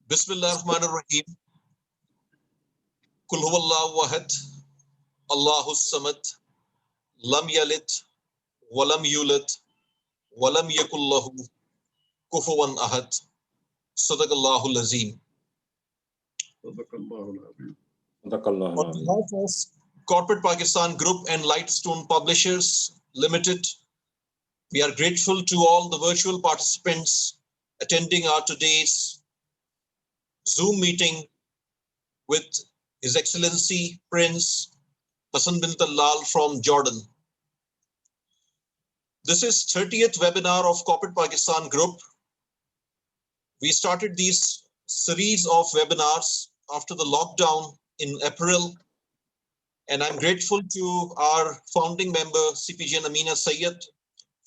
Bismillahirrahmanirrahim. Kul huwallahu ahad, Allahus samad, lam yalid, walam yulad, walam yakul lahu kufuwan ahad. Sadaqallahul azim. On behalf of Corporate Pakistan Group and Lightstone Publishers Limited, we are grateful to all the virtual participants attending our today's Zoom meeting with His Excellency Prince Hassan bin Talal from Jordan. This is 30th webinar of Corporate Pakistan Group. We started these series of webinars after the lockdown in April, and I'm grateful to our founding member, CPG Amina Sayyed,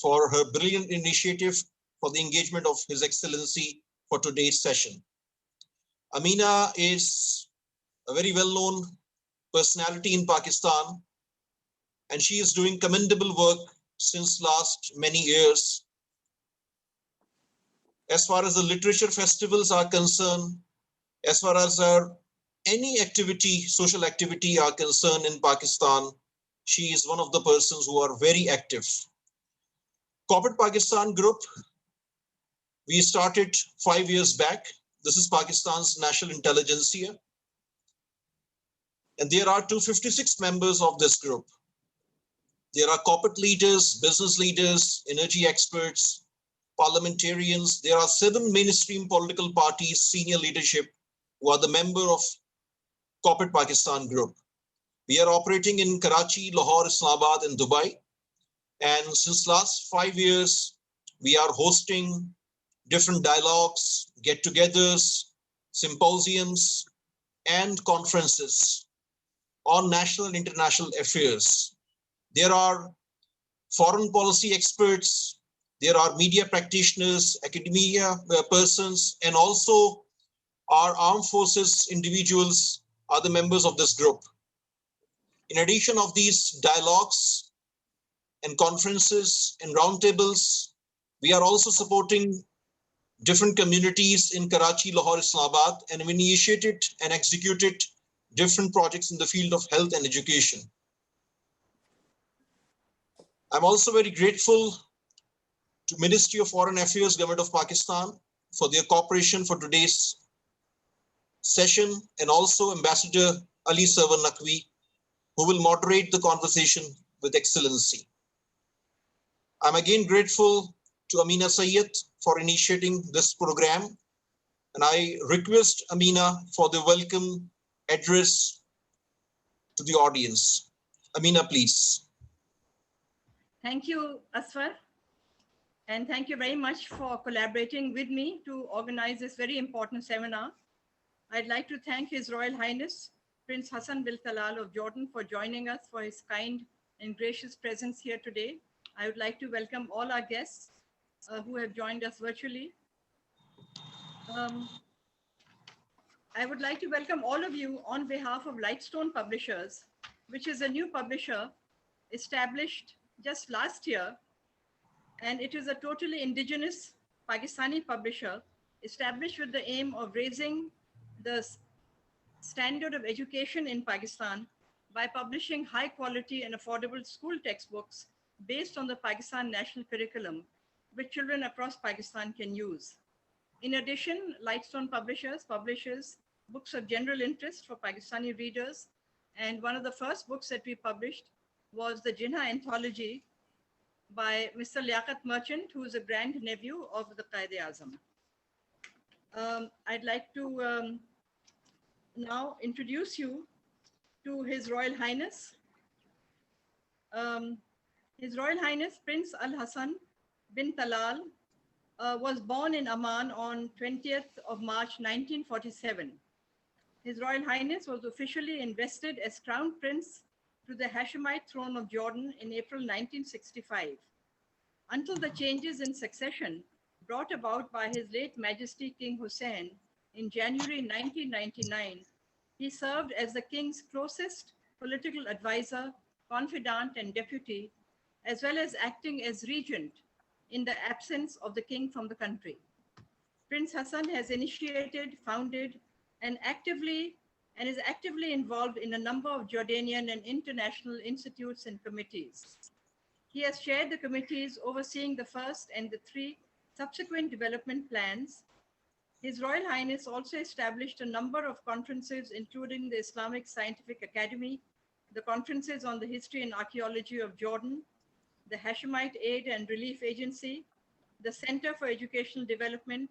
for her brilliant initiative for the engagement of His Excellency for today's session. Amina is a very well-known personality in Pakistan, and she is doing commendable work since last many years. As far as the literature festivals are concerned, as far as any activity, social activity are concerned in Pakistan, she is one of the persons who are very active. Corporate Pakistan Group, we started 5 years back. This is Pakistan's national intelligentsia. And there are 256 members of this group. There are corporate leaders, business leaders, energy experts, parliamentarians. There are 7 mainstream political parties, senior leadership, who are the member of Corporate Pakistan Group. We are operating in Karachi, Lahore, Islamabad, and Dubai. And since last 5 years, we are hosting different dialogues, get-togethers, symposiums, and conferences on national and international affairs. There are foreign policy experts, there are media practitioners, academia persons, and also our armed forces individuals are the members of this group. In addition of these dialogues and conferences and roundtables, we are also supporting different communities in Karachi, Lahore, Islamabad, and we initiated and executed different projects in the field of health and education. I'm also very grateful to Ministry of Foreign Affairs, Government of Pakistan, for their cooperation for today's session, and also Ambassador Ali Sarvan Nafi, who will moderate the conversation with excellency. I'm again grateful to Amina Sayyed for initiating this program, and I request Amina for the welcome address to the audience. Amina, please. Thank you, Asfar. And thank you very much for collaborating with me to organize this very important seminar. I'd like to thank His Royal Highness, Prince Hassan bin Talal of Jordan, for joining us, for his kind and gracious presence here today. I would like to welcome all our guests who have joined us virtually. I would like to welcome all of you on behalf of Lightstone Publishers, which is a new publisher established just last year. And it is a totally indigenous Pakistani publisher established with the aim of raising the standard of education in Pakistan by publishing high quality and affordable school textbooks based on the Pakistan national curriculum, which children across Pakistan can use. In addition, Lightstone Publishers publishes books of general interest for Pakistani readers. And one of the first books that we published was the Jinnah Anthology by Mr. Liaqat Merchant, who is a grand nephew of the Qaid-e-Azam. I'd like to now introduce you to His Royal Highness. His Royal Highness Prince Al Hassan bin Talal was born in Amman on 20th of March 1947. His Royal Highness was officially invested as Crown Prince to the Hashemite throne of Jordan in April 1965. Until the changes in succession brought about by His late Majesty King Hussein in January 1999, he served as the King's closest political advisor, confidant, and deputy, as well as acting as regent in the absence of the King from the country. Prince Hassan has initiated, founded, and is actively involved in a number of Jordanian and international institutes and committees. He has chaired the committees overseeing the first and the three subsequent development plans. His Royal Highness also established a number of conferences, including the Islamic Scientific Academy, the conferences on the history and archaeology of Jordan, the Hashemite Aid and Relief Agency, the Center for Educational Development,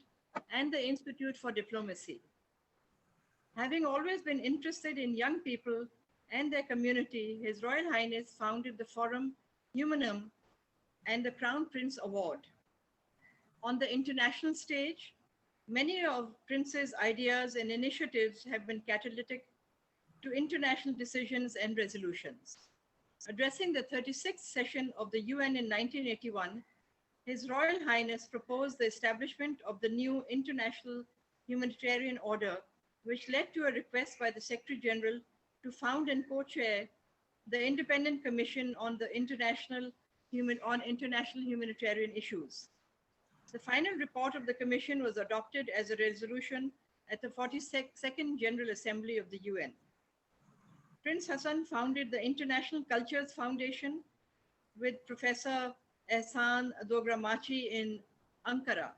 and the Institute for Diplomacy. Having always been interested in young people and their community, His Royal Highness founded the Forum Humanum and the Crown Prince Award. On the international stage, many of Prince's ideas and initiatives have been catalytic to international decisions and resolutions. Addressing the 36th session of the UN in 1981, His Royal Highness proposed the establishment of the new International Humanitarian Order, which led to a request by the Secretary General to found and co-chair the Independent Commission on International Humanitarian Issues. The final report of the Commission was adopted as a resolution at the 42nd General Assembly of the UN. Prince Hassan founded the International Cultures Foundation with Professor Ehsan Dogramachi in Ankara.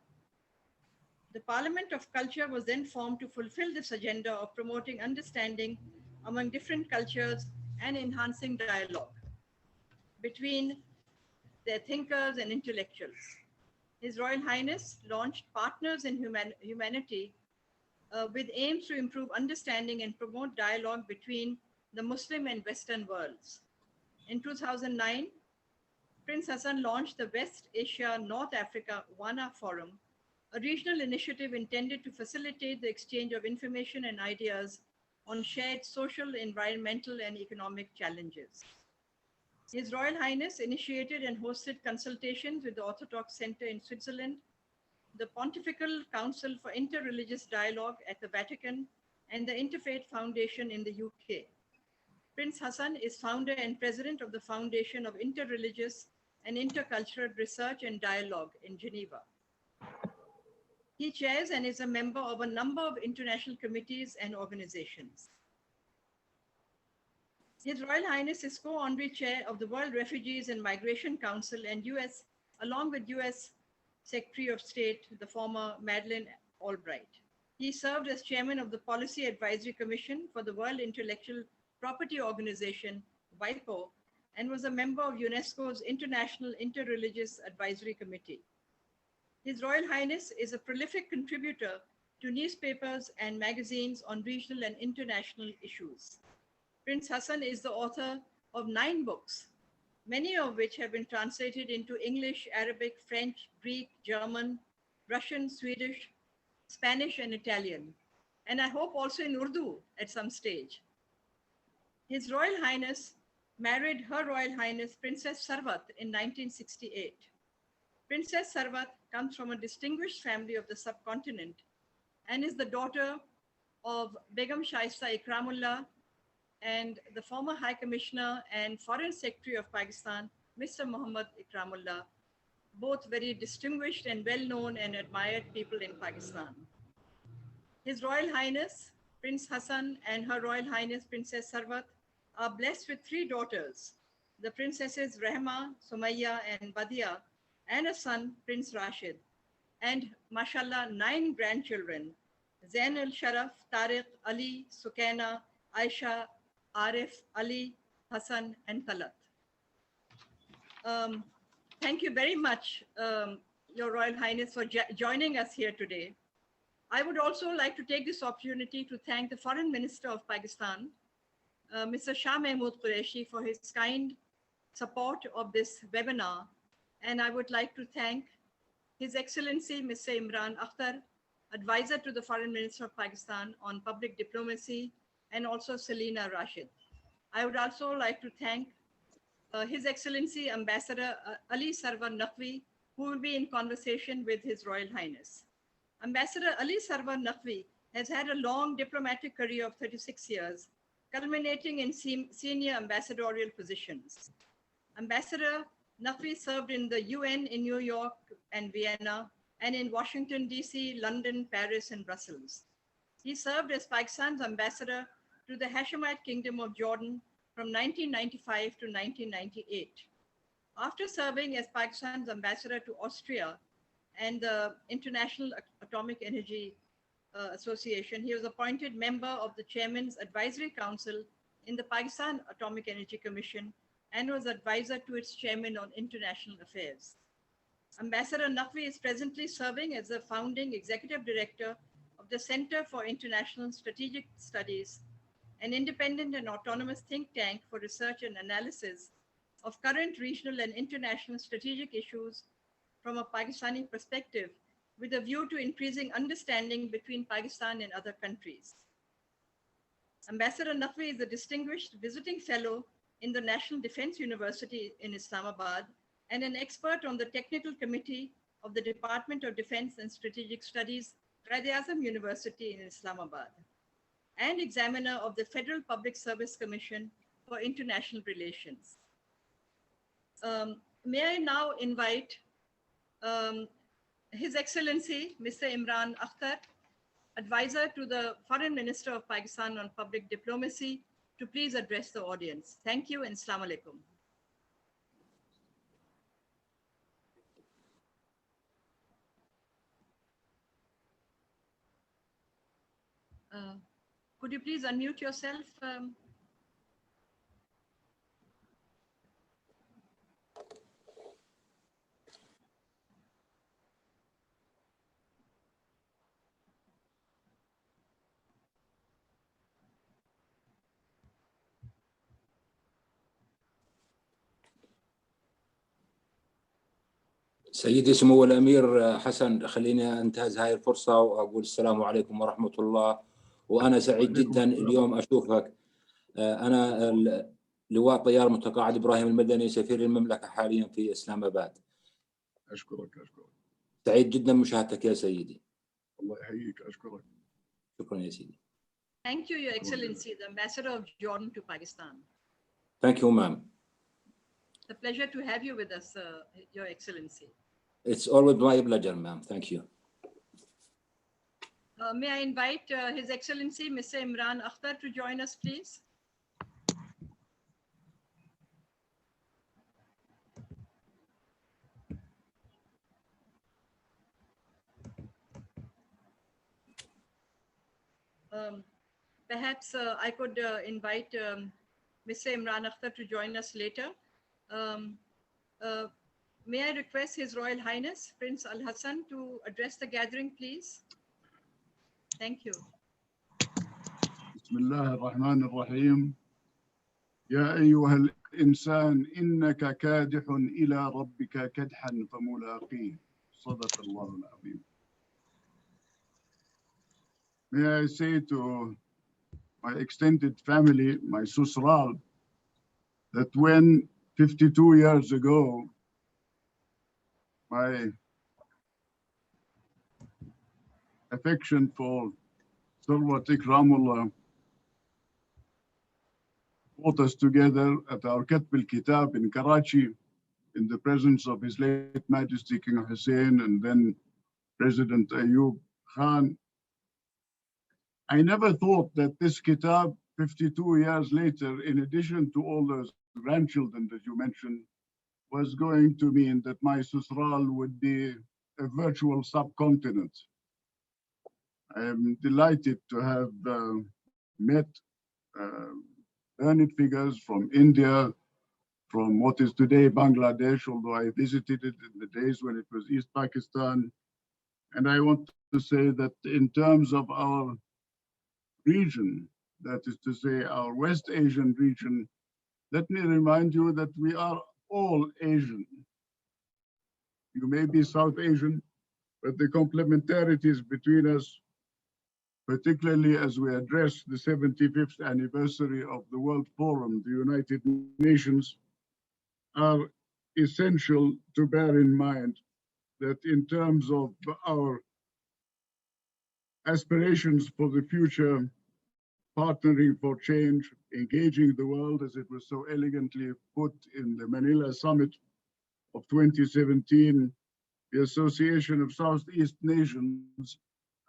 The Parliament of Culture was then formed to fulfill this agenda of promoting understanding among different cultures and enhancing dialogue between their thinkers and intellectuals. His Royal Highness launched Partners in Humanity with aims to improve understanding and promote dialogue between the Muslim and Western worlds. In 2009, Prince Hassan launched the West Asia North Africa WANA Forum, a regional initiative intended to facilitate the exchange of information and ideas on shared social, environmental, and economic challenges. His Royal Highness initiated and hosted consultations with the Orthodox Center in Switzerland, the Pontifical Council for Interreligious Dialogue at the Vatican, and the Interfaith Foundation in the UK. Prince Hassan is founder and president of the Foundation of Interreligious and Intercultural Research and Dialogue in Geneva. He chairs and is a member of a number of international committees and organizations. His Royal Highness is co-honorary chair of the World Refugees and Migration Council and along with US Secretary of State, the former Madeleine Albright. He served as chairman of the Policy Advisory Commission for the World Intellectual Property Organization, WIPO, and was a member of UNESCO's International Interreligious Advisory Committee. His Royal Highness is a prolific contributor to newspapers and magazines on regional and international issues. Prince Hassan is the author of 9 books, many of which have been translated into English, Arabic, French, Greek, German, Russian, Swedish, Spanish, and Italian, and I hope also in Urdu at some stage. His Royal Highness married Her Royal Highness Princess Sarvat in 1968. Princess Sarvat comes from a distinguished family of the subcontinent and is the daughter of Begum Shaista Ikramullah and the former High Commissioner and Foreign Secretary of Pakistan, Mr. Muhammad Ikramullah, both very distinguished and well-known and admired people in Pakistan. His Royal Highness Prince Hassan and Her Royal Highness Princess Sarvat are blessed with 3 daughters, the Princesses Rehma, Sumaya, and Badia, and a son, Prince Rashid, and mashallah, 9 grandchildren, Zain al-Sharaf, Tariq, Ali, Sukaina, Aisha, Arif, Ali, Hassan, and Talat. Thank you very much, Your Royal Highness, for joining us here today. I would also like to take this opportunity to thank the Foreign Minister of Pakistan, Mr. Shah Mahmood Qureshi, for his kind support of this webinar. And I would like to thank His Excellency, Mr. Imran Akhtar, Advisor to the Foreign Minister of Pakistan on Public Diplomacy, and also Selina Rashid. I would also like to thank His Excellency Ambassador Ali Sarvan Nafi, who will be in conversation with His Royal Highness. Ambassador Ali Sarvan Nafi has had a long diplomatic career of 36 years, culminating in senior ambassadorial positions. Ambassador Nafi served in the UN in New York and Vienna and in Washington, D.C., London, Paris, and Brussels. He served as Pakistan's ambassador to the Hashemite Kingdom of Jordan from 1995 to 1998. After serving as Pakistan's ambassador to Austria and the International Atomic Energy Association, he was appointed member of the Chairman's Advisory Council in the Pakistan Atomic Energy Commission and was advisor to its chairman on international affairs. Ambassador Nafi is presently serving as the founding executive director of the Center for International Strategic Studies, an independent and autonomous think tank for research and analysis of current regional and international strategic issues from a Pakistani perspective, with a view to increasing understanding between Pakistan and other countries. Ambassador Nafi is a distinguished visiting fellow in the National Defense University in Islamabad and an expert on the technical committee of the Department of Defense and Strategic Studies, Quaid-e-Azam University in Islamabad, and examiner of the Federal Public Service Commission for International Relations. May I now invite His Excellency, Mr. Imran Akhtar, advisor to the Foreign Minister of Pakistan on Public Diplomacy, to please address the audience. Thank you and Assalamu alaikum. Could you please unmute yourself? سيدي سمو الأمير حسن، خليني أنتهز هاي الفرصة وأقول السلام عليكم ورحمة الله. وأنا سعيد جدا اليوم أشوفك. أنا لواء طيار متقاعد إبراهيم المدني، سفير المملكة حاليا في إسلام آباد. أشكرك. سعيد جدا مشاهدتك يا سيدي. الله يحييك. أشكرك. شكرا يا سيدي. Thank you, Your Excellency, the Ambassador of Jordan to Pakistan. Thank you, ma'am. It's a pleasure to have you with us, Your Excellency. It's always my pleasure, ma'am. Thank you. May I invite His Excellency, Mr. Imran Akhtar, to join us, please? Perhaps I could invite Mr. Imran Akhtar to join us later. May I request His Royal Highness, Prince Al Hassan, to address the gathering, please? Thank you. بسم الله الرحمن الرحيم. يا أيها الإنسان إنك كادح إلى ربك كدحا فملاقيه. صدق الله العظيم. May I say to my extended family, my Susral, that when 52 years ago, my affection for Sarvan Ikramullah brought us together at our Katb al-Kitab in Karachi in the presence of His late Majesty King Hussein and then President Ayub Khan. I never thought that this kitab, 52 years later, in addition to all those grandchildren that you mentioned, was going to mean that my Susral would be a virtual subcontinent. I am delighted to have met learned figures from India, from what is today Bangladesh, although I visited it in the days when it was East Pakistan. And I want to say that in terms of our region, that is to say our West Asian region, let me remind you that we are all Asian. You may be South Asian, but the complementarities between us, particularly as we address the 75th anniversary of the World Forum, the United Nations, are essential to bear in mind that in terms of our aspirations for the future, partnering for change, engaging the world, as it was so elegantly put in the Manila Summit of 2017, the Association of Southeast Nations,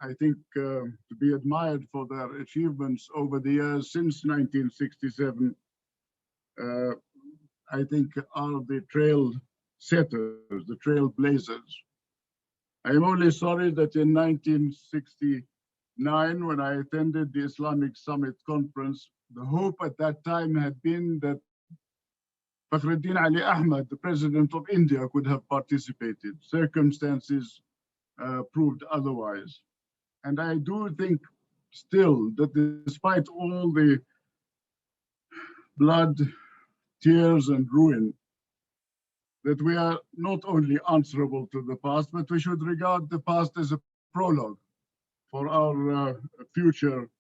I think, to be admired for their achievements over the years since 1967, I think are the trail setters, the trailblazers. I am only sorry that in 1969, when I attended the Islamic Summit Conference, the hope at that time had been that Fakhruddin Ali Ahmad, the president of India, could have participated. Circumstances proved otherwise. And I do think still that despite all the blood, tears, and ruin, that we are not only answerable to the past, but we should regard the past as a prologue for our future.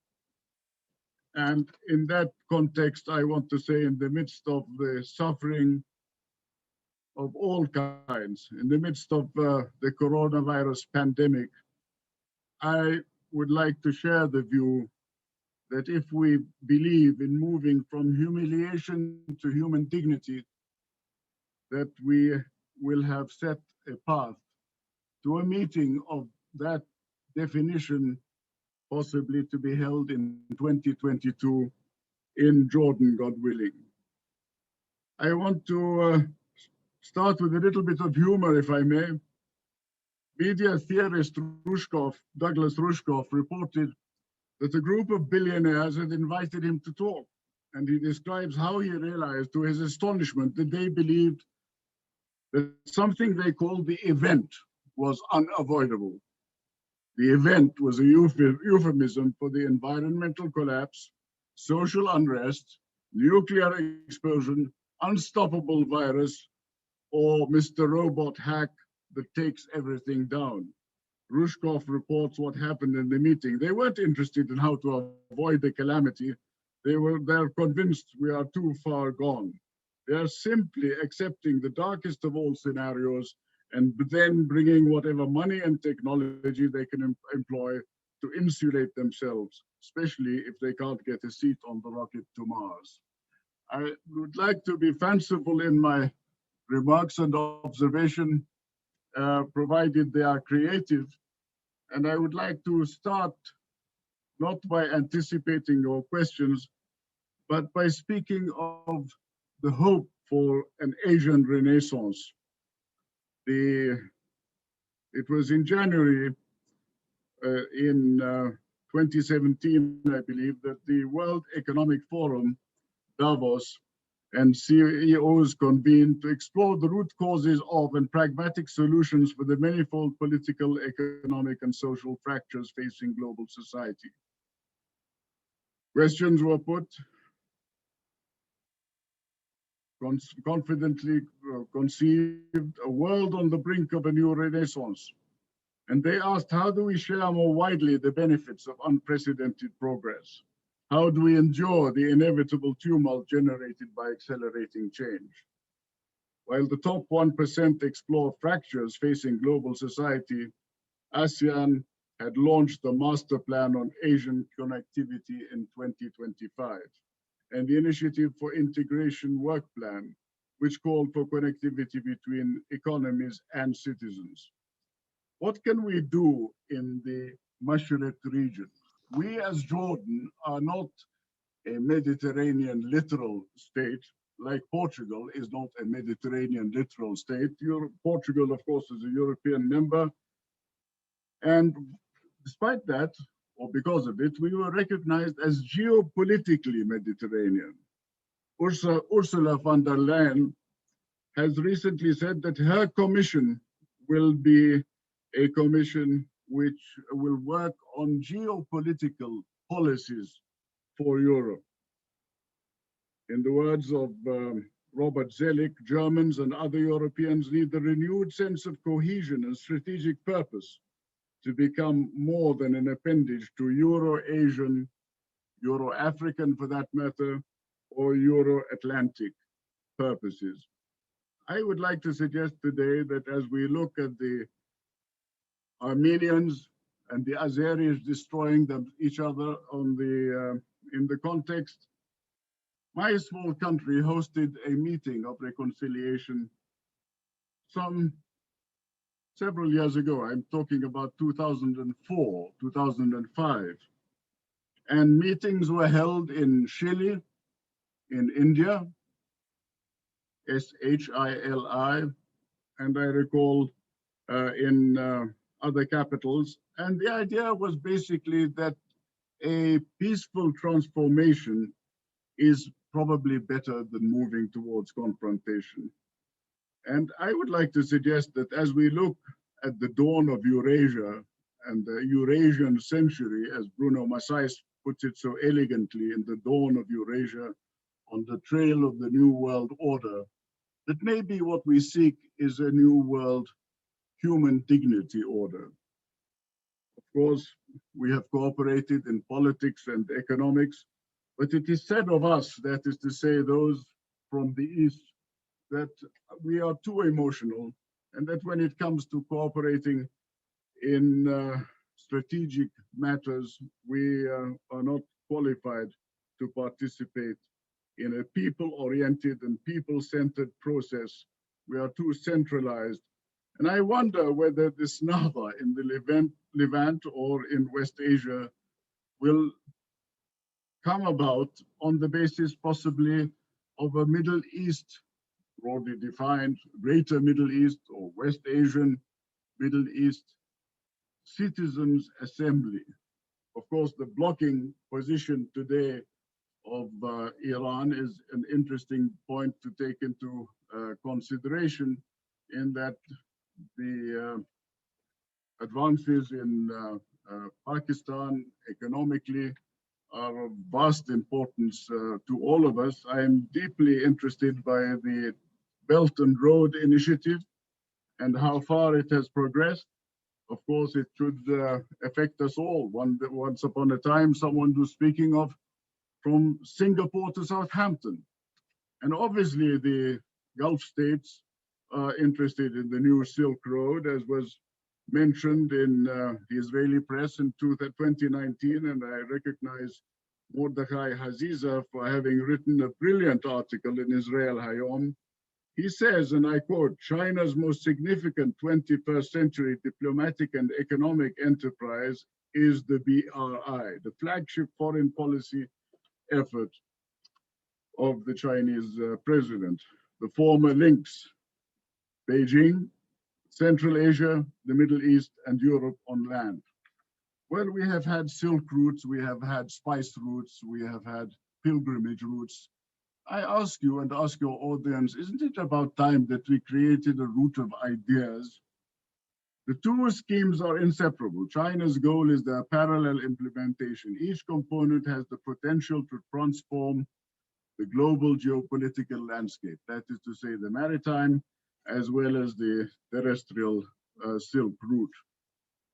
And in that context, I want to say, in the midst of the suffering of all kinds, in the midst of the coronavirus pandemic, I would like to share the view that if we believe in moving from humiliation to human dignity, that we will have set a path to a meeting of that definition, possibly to be held in 2022 in Jordan, God willing. I want to start with a little bit of humor, if I may. Media theorist Douglas Rushkoff, reported that a group of billionaires had invited him to talk. And he describes how he realized, to his astonishment, that they believed that something they called the event was unavoidable. The event was a euphemism for the environmental collapse, social unrest, nuclear explosion, unstoppable virus, or Mr. Robot hack that takes everything down. Rushkoff reports what happened in the meeting. They weren't interested in how to avoid the calamity. They're convinced we are too far gone. They are simply accepting the darkest of all scenarios and then bringing whatever money and technology they can employ to insulate themselves, especially if they can't get a seat on the rocket to Mars. I would like to be fanciful in my remarks and observation, provided they are creative. And I would like to start not by anticipating your questions, but by speaking of the hope for an Asian Renaissance. It was in January in 2017, I believe, that the World Economic Forum, Davos, and CEOs convened to explore the root causes of and pragmatic solutions for the manifold political, economic, and social fractures facing global society. Questions were put, confidently conceived, a world on the brink of a new renaissance. And they asked, how do we share more widely the benefits of unprecedented progress? How do we endure the inevitable tumult generated by accelerating change? While the top 1% explore fractures facing global society, ASEAN had launched the Master Plan on Asian Connectivity in 2025, and the Initiative for Integration Work Plan, which called for connectivity between economies and citizens. What can we do in the Mashriq region? We as Jordan are not a Mediterranean littoral state, like Portugal is not a Mediterranean littoral state. Portugal, of course, is a European member. And despite that, or because of it, we were recognized as geopolitically Mediterranean. Ursula von der Leyen has recently said that her commission will be a commission which will work on geopolitical policies for Europe. In the words of Robert Zelig, Germans and other Europeans need a renewed sense of cohesion and strategic purpose to become more than an appendage to Euro-Asian, Euro-African for that matter, or Euro-Atlantic purposes. I would like to suggest today that as we look at the Armenians and the Azeris destroying each other in the context, my small country hosted a meeting of reconciliation some several years ago. I'm talking about 2004, 2005. And meetings were held in Chile, in India, SHILI, and I recall in other capitals. And the idea was basically that a peaceful transformation is probably better than moving towards confrontation. And I would like to suggest that as we look at the dawn of Eurasia and the Eurasian century, as Bruno Massais puts it so elegantly, in the dawn of Eurasia, on the trail of the New World Order, that maybe what we seek is a new world human dignity order. Of course, we have cooperated in politics and economics, but it is said of us, that is to say those from the East, that we are too emotional, and that when it comes to cooperating in strategic matters, we are not qualified to participate in a people-oriented and people-centered process. We are too centralized. And I wonder whether this Nahda in the Levant or in West Asia will come about on the basis possibly of a Middle East, broadly defined, Greater Middle East or West Asian Middle East Citizens Assembly. Of course, the blocking position today of Iran is an interesting point to take into consideration, in that the advances in Pakistan economically are of vast importance to all of us. I am deeply interested by the Belt and Road Initiative and how far it has progressed. Of course, it should affect us all. Once upon a time, someone was speaking of from Singapore to Southampton. And obviously the Gulf states are interested in the new Silk Road, as was mentioned in the Israeli press in 2019, and I recognize Mordechai Haziza for having written a brilliant article in Israel Hayom. He says, and I quote, "China's most significant 21st century diplomatic and economic enterprise is the BRI, the flagship foreign policy effort of the Chinese president. The former links Beijing, Central Asia, the Middle East, and Europe on land." Well, we have had silk routes, we have had spice routes, we have had pilgrimage routes. I ask you and ask your audience, isn't it about time that we created a route of ideas? The two schemes are inseparable. China's goal is their parallel implementation. Each component has the potential to transform the global geopolitical landscape. That is to say, the maritime as well as the terrestrial Silk Route.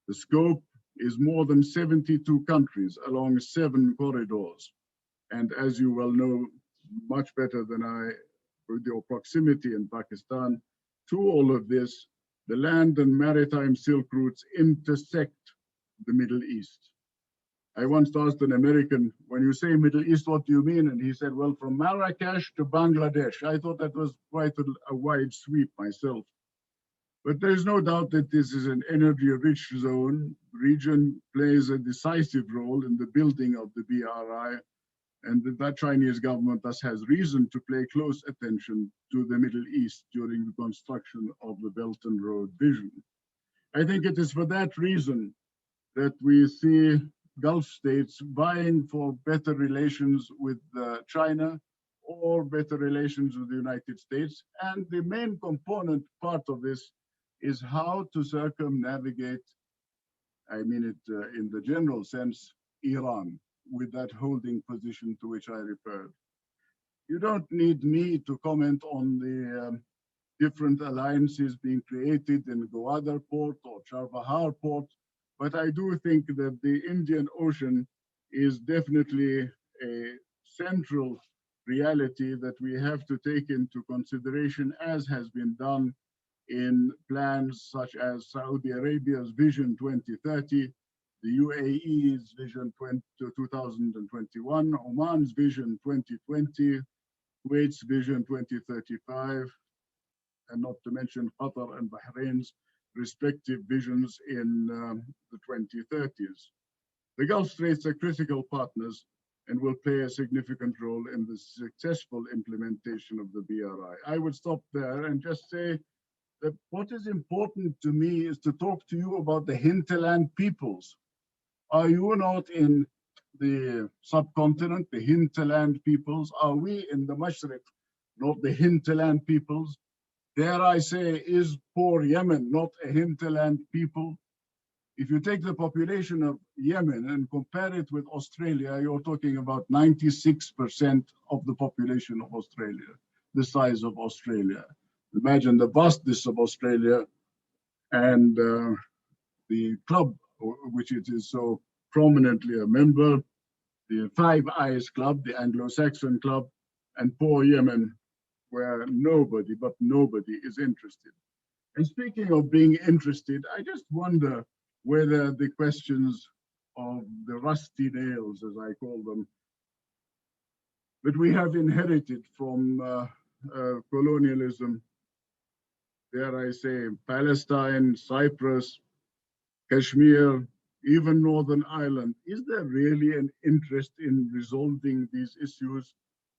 The scope is more than 72 countries along 7 corridors. And as you well know, much better than I, with your proximity in Pakistan, to all of this, the land and maritime Silk routes intersect the Middle East. I once asked an American, when you say Middle East, what do you mean? And he said, well, from Marrakesh to Bangladesh. I thought that was quite a wide sweep myself. But there's no doubt that this is an energy-rich zone. Region plays a decisive role in the building of the BRI, and that Chinese government thus has reason to pay close attention to the Middle East during the construction of the Belt and Road vision. I think it is for that reason that we see Gulf states vying for better relations with China or better relations with the United States. And the main component part of this is how to circumnavigate, I mean it in the general sense, Iran, with that holding position to which I referred. You don't need me to comment on the different alliances being created in Gwadar port or Charbahar port, but I do think that the Indian Ocean is definitely a central reality that we have to take into consideration, as has been done in plans such as Saudi Arabia's Vision 2030, the UAE's Vision 2021, Oman's Vision 2020, Kuwait's Vision 2035, and not to mention Qatar and Bahrain's respective visions in the 2030s. The Gulf states are critical partners and will play a significant role in the successful implementation of the BRI. I would stop there and just say that what is important to me is to talk to you about the hinterland peoples. Are you not in the subcontinent, the hinterland peoples? Are we in the Mashriq, not the hinterland peoples? Dare I say, is poor Yemen not a hinterland people? If you take the population of Yemen and compare it with Australia, you're talking about 96% of the population of Australia, the size of Australia. Imagine the vastness of Australia and the club, which it is so prominently a member, the Five Eyes Club, the Anglo-Saxon club, and poor Yemen, where nobody, but nobody is interested. And speaking of being interested, I just wonder whether the questions of the rusty nails, as I call them, that we have inherited from colonialism, dare I say, Palestine, Cyprus, Kashmir, even Northern Ireland, is there really an interest in resolving these issues,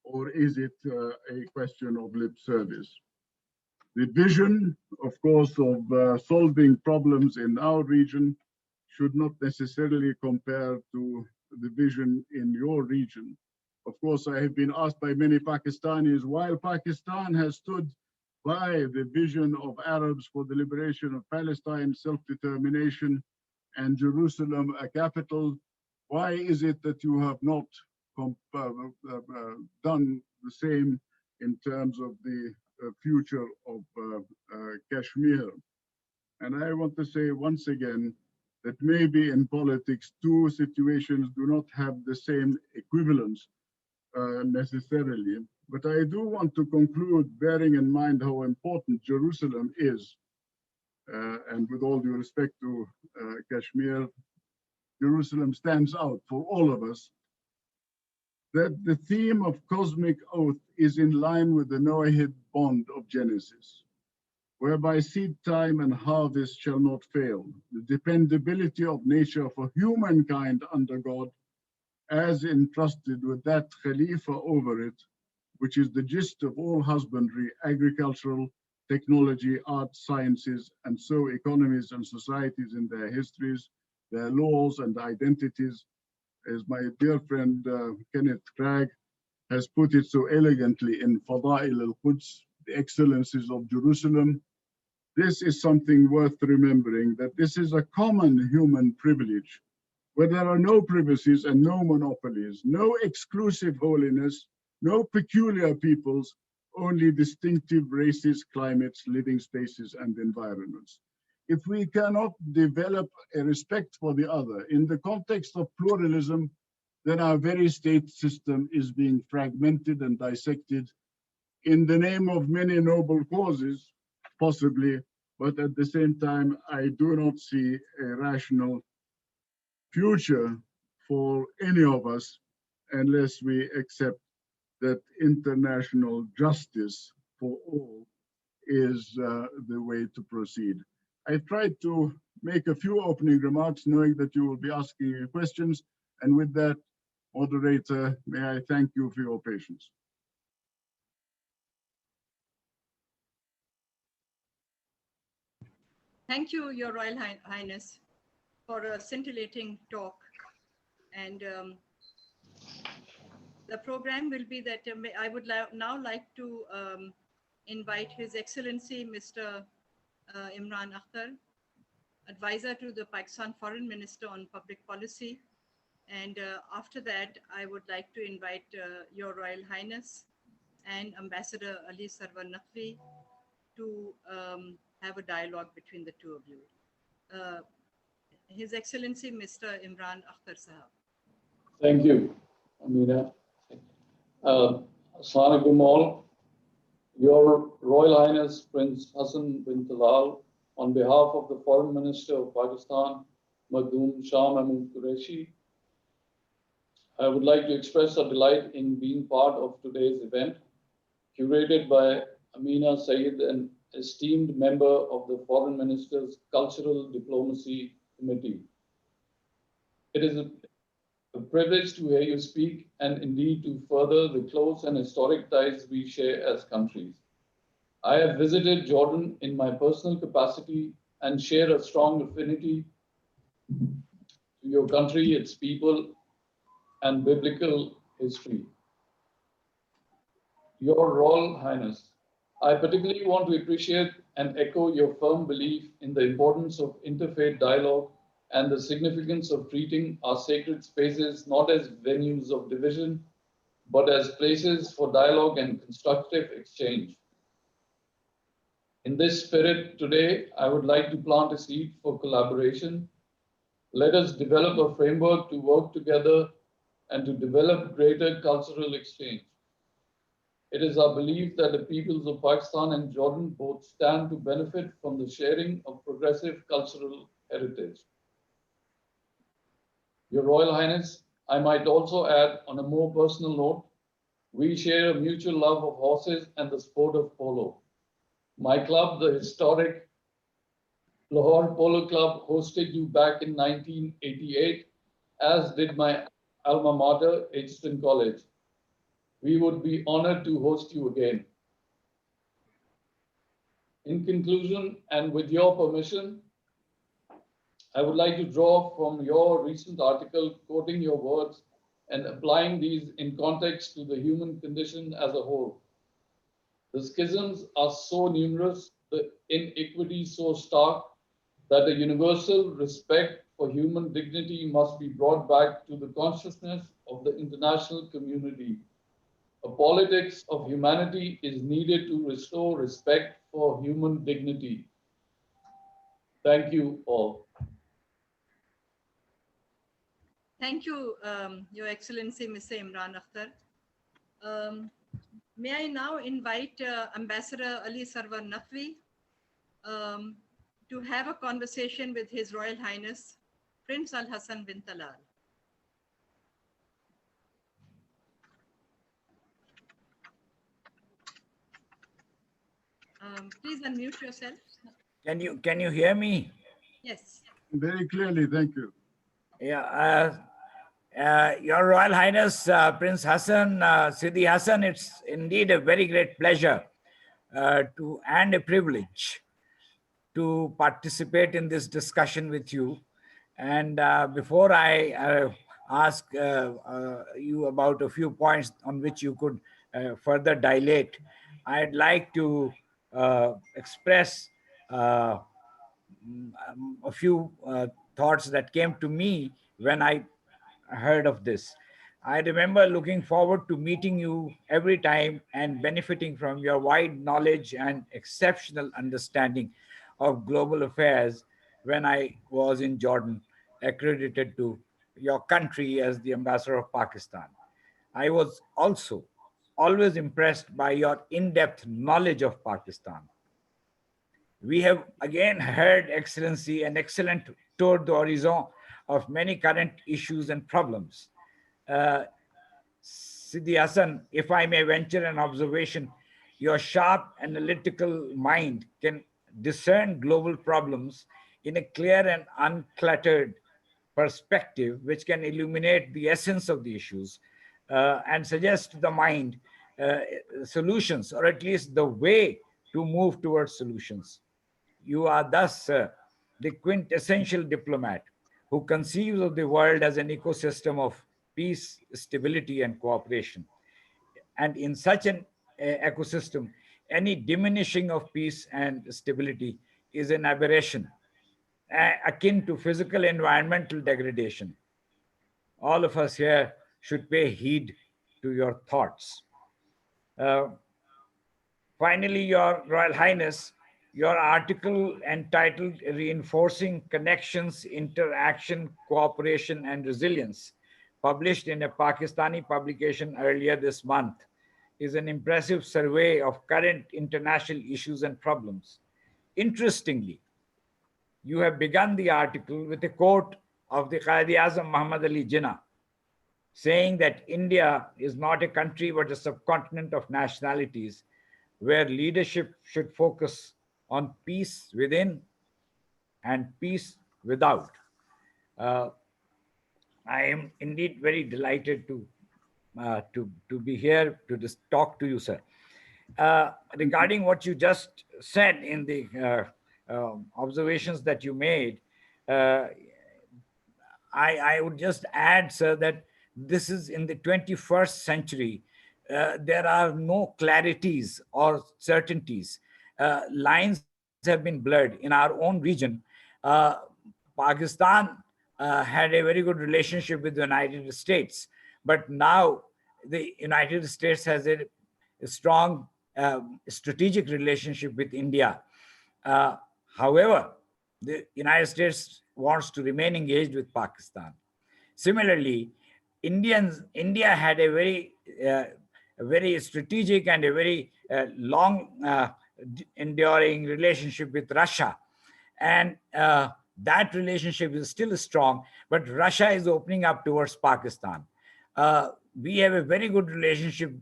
or is it a question of lip service? The vision, of course, of solving problems in our region should not necessarily compare to the vision in your region. Of course, I have been asked by many Pakistanis, while Pakistan has stood by the vision of Arabs for the liberation of Palestine, self-determination, and Jerusalem a capital, why is it that you have not done the same in terms of the future of Kashmir? And I want to say once again that maybe in politics, two situations do not have the same equivalence necessarily. But I do want to conclude bearing in mind how important Jerusalem is. And with all due respect to Kashmir, Jerusalem stands out for all of us. That the theme of cosmic oath is in line with the Noahide bond of Genesis, whereby seed time and harvest shall not fail. The dependability of nature for humankind under God, as entrusted with that Khalifa over it, which is the gist of all husbandry, agricultural, technology, art, sciences, and so economies and societies in their histories, their laws and identities, as my dear friend Kenneth Cragg has put it so elegantly in Fada'il al-Quds, the excellencies of Jerusalem. This is something worth remembering, that this is a common human privilege, where there are no privacies and no monopolies, no exclusive holiness, no peculiar peoples, only distinctive races, climates, living spaces, and environments. If we cannot develop a respect for the other in the context of pluralism, then our very state system is being fragmented and dissected in the name of many noble causes, possibly, but at the same time, I do not see a rational future for any of us unless we accept that international justice for all is the way to proceed. I tried to make a few opening remarks, knowing that you will be asking questions. And with that, moderator, may I thank you for your patience. Thank you, Your Royal Highness, for a scintillating talk. And the program will be that I would now like to invite His Excellency, Mr. Imran Akhtar, advisor to the Pakistan Foreign Minister on Public Policy. And after that, I would like to invite Your Royal Highness and Ambassador Ali Sarvan Nafi to have a dialogue between the two of you. His Excellency, Mr. Imran Akhtar Sahab. Thank you, Amina. Assalamu alaikum all. Your Royal Highness Prince Hassan bin Talal, on behalf of the Foreign Minister of Pakistan, Makhdoom Shah Mahmood Qureshi, I would like to express our delight in being part of today's event, curated by Amina Saeed and esteemed member of the Foreign Minister's Cultural Diplomacy Committee. It is a privilege to hear you speak and indeed to further the close and historic ties we share as countries. I have visited Jordan in my personal capacity and share a strong affinity to your country, its people, and biblical history. Your Royal Highness, I particularly want to appreciate and echo your firm belief in the importance of interfaith dialogue and the significance of treating our sacred spaces not as venues of division, but as places for dialogue and constructive exchange. In this spirit, today, I would like to plant a seed for collaboration. Let us develop a framework to work together and to develop greater cultural exchange. It is our belief that the peoples of Pakistan and Jordan both stand to benefit from the sharing of progressive cultural heritage. Your Royal Highness, I might also add on a more personal note, we share a mutual love of horses and the sport of polo. My club, the historic Lahore Polo Club, hosted you back in 1988, as did my alma mater, Egerton College. We would be honored to host you again. In conclusion, and with your permission, I would like to draw from your recent article, quoting your words and applying these in context to the human condition as a whole. The schisms are so numerous, the inequity so stark, that a universal respect for human dignity must be brought back to the consciousness of the international community. A politics of humanity is needed to restore respect for human dignity. Thank you all. Thank you, Your Excellency, Mr. Imran Akhtar. May I now invite Ambassador Ali Sarvan Nafi to have a conversation with His Royal Highness, Prince Al Hassan bin Talal. Please unmute yourself. Can you hear me? Yes. Very clearly, thank you. Yeah. Your Royal Highness, Prince Hassan, Sidi Hassan, it's indeed a very great pleasure and a privilege to participate in this discussion with you. And before I ask you about a few points on which you could further dilate, I'd like to express a few thoughts that came to me when I heard of this. I remember looking forward to meeting you every time and benefiting from your wide knowledge and exceptional understanding of global affairs when I was in Jordan, accredited to your country as the ambassador of Pakistan. I was also always impressed by your in-depth knowledge of Pakistan. We have again heard, Excellency, an excellent tour d'horizon of many current issues and problems. Sidi Hassan, if I may venture an observation, your sharp analytical mind can discern global problems in a clear and uncluttered perspective, which can illuminate the essence of the issues and suggest to the mind solutions, or at least the way to move towards solutions. You are thus the quintessential diplomat who conceives of the world as an ecosystem of peace, stability, and cooperation. And in such an ecosystem, any diminishing of peace and stability is an aberration, akin to physical environmental degradation. All of us here should pay heed to your thoughts. Finally, Your Royal Highness, your article entitled Reinforcing Connections, Interaction, Cooperation and Resilience, published in a Pakistani publication earlier this month, is an impressive survey of current international issues and problems. Interestingly, you have begun the article with a quote of the Quaid-e-Azam Muhammad Ali Jinnah, saying that India is not a country but a subcontinent of nationalities where leadership should focus on peace within and peace without. I am indeed very delighted to be here to just talk to you, sir. Regarding what you just said in the observations that you made, I would just add, sir, that this is in the 21st century. There are no clarities or certainties. Lines have been blurred in our own region. Pakistan had a very good relationship with the United States, but now the United States has a strong strategic relationship with India. However, the United States wants to remain engaged with Pakistan. Similarly, India had a very strategic and a very long enduring relationship with Russia. And that relationship is still strong, but Russia is opening up towards Pakistan. We have a very good relationship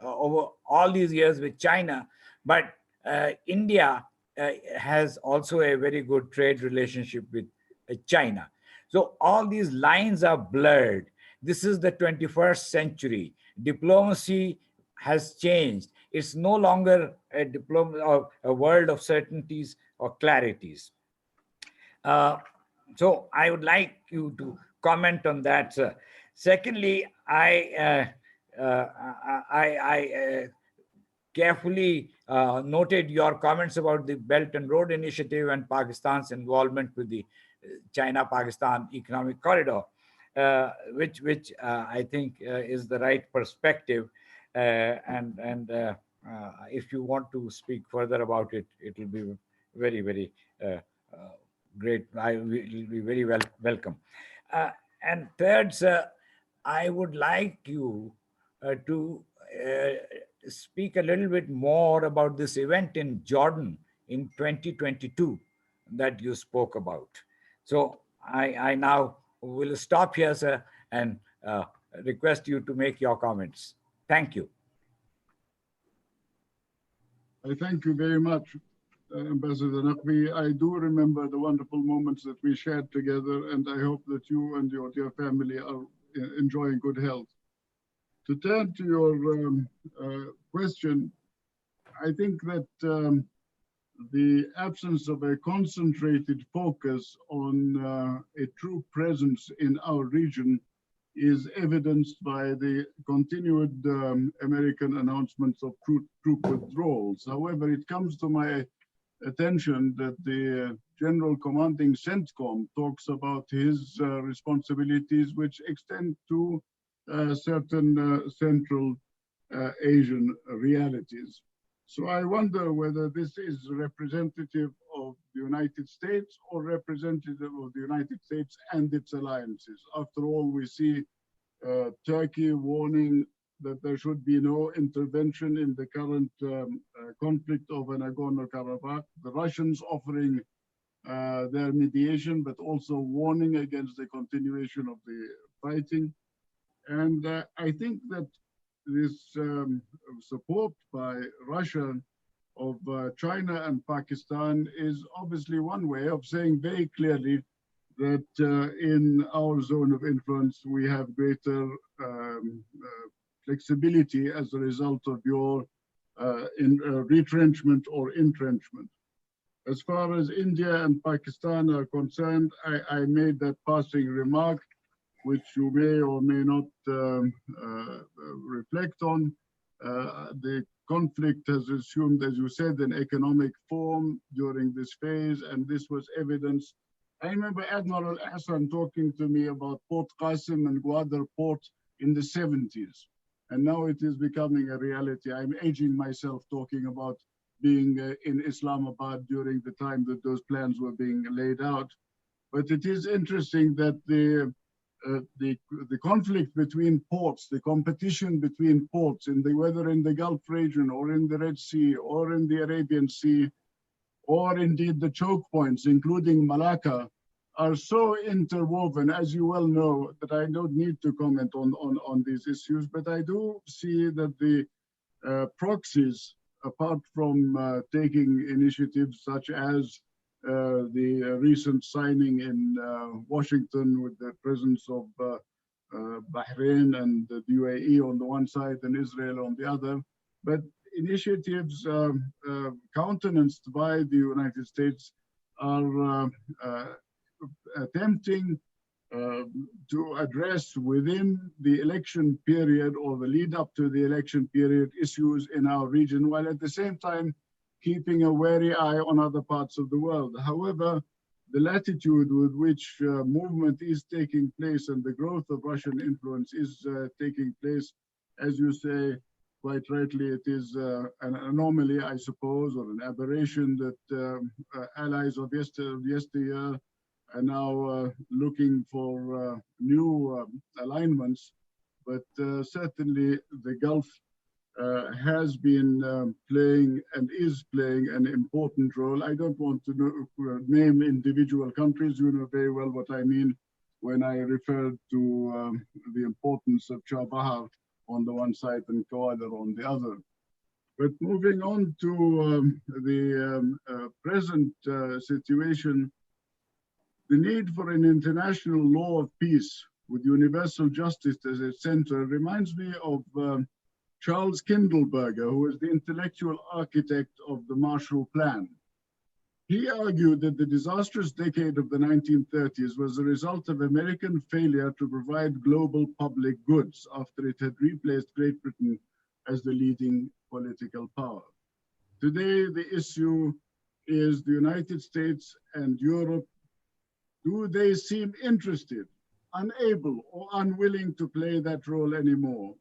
over all these years with China, but India has also a very good trade relationship with China. So all these lines are blurred. This is the 21st century. Diplomacy has changed. It's no longer a world of certainties or clarities. So I would like you to comment on that, sir. Secondly, I carefully noted your comments about the Belt and Road Initiative and Pakistan's involvement with the China-Pakistan Economic Corridor, which I think is the right perspective. And if you want to speak further about it, it will be very, very great. I will be very welcome. And third, sir, I would like you to speak a little bit more about this event in Jordan in 2022 that you spoke about. So I now will stop here, sir, and request you to make your comments. Thank you. I thank you very much, Ambassador Naqvi. I do remember the wonderful moments that we shared together, and I hope that you and your dear family are enjoying good health. To turn to your question, I think that the absence of a concentrated focus on a true presence in our region is evidenced by the continued American announcements of troop withdrawals. However, it comes to my attention that the General Commanding CENTCOM talks about his responsibilities, which extend to certain Central Asian realities. So I wonder whether this is representative of the United States or representative of the United States and its alliances. After all, we see Turkey warning that there should be no intervention in the current conflict over Nagorno-Karabakh, the Russians offering their mediation, but also warning against the continuation of the fighting. And I think that this support by Russia of China and Pakistan is obviously one way of saying very clearly that in our zone of influence, we have greater flexibility as a result of your retrenchment or entrenchment. As far as India and Pakistan are concerned, I made that passing remark, which you may or may not reflect on. The conflict has assumed, as you said, an economic form during this phase, and this was evidenced. I remember Admiral Hassan talking to me about Port Qasim and Gwadar Port in the 70s, and now it is becoming a reality. I'm aging myself talking about being in Islamabad during the time that those plans were being laid out. But it is interesting that the conflict between ports, the competition between ports, whether in the Gulf region or in the Red Sea or in the Arabian Sea, or indeed the choke points, including Malacca, are so interwoven, as you well know, that I don't need to comment on these issues. But I do see that the proxies apart from taking initiatives such as the recent signing in Washington with the presence of Bahrain and the UAE on the one side and Israel on the other, but initiatives countenanced by the United States are attempting to address within the election period or the lead up to the election period issues in our region, while at the same time keeping a wary eye on other parts of the world. However, the latitude with which movement is taking place and the growth of Russian influence is taking place, as you say, quite rightly, it is an anomaly, I suppose, or an aberration that allies of yesteryear are now looking for new alignments. But certainly the Gulf has been playing and is playing an important role. I don't want to name individual countries. You know very well what I mean when I refer to the importance of Chabahar on the one side and Qawadar on the other. But moving on to the present situation, the need for an international law of peace with universal justice as its center reminds me of Charles Kindleberger, who was the intellectual architect of the Marshall Plan. He argued that the disastrous decade of the 1930s was a result of American failure to provide global public goods after it had replaced Great Britain as the leading political power. Today, the issue is the United States and Europe. Do they seem interested, unable, or unwilling to play that role anymore?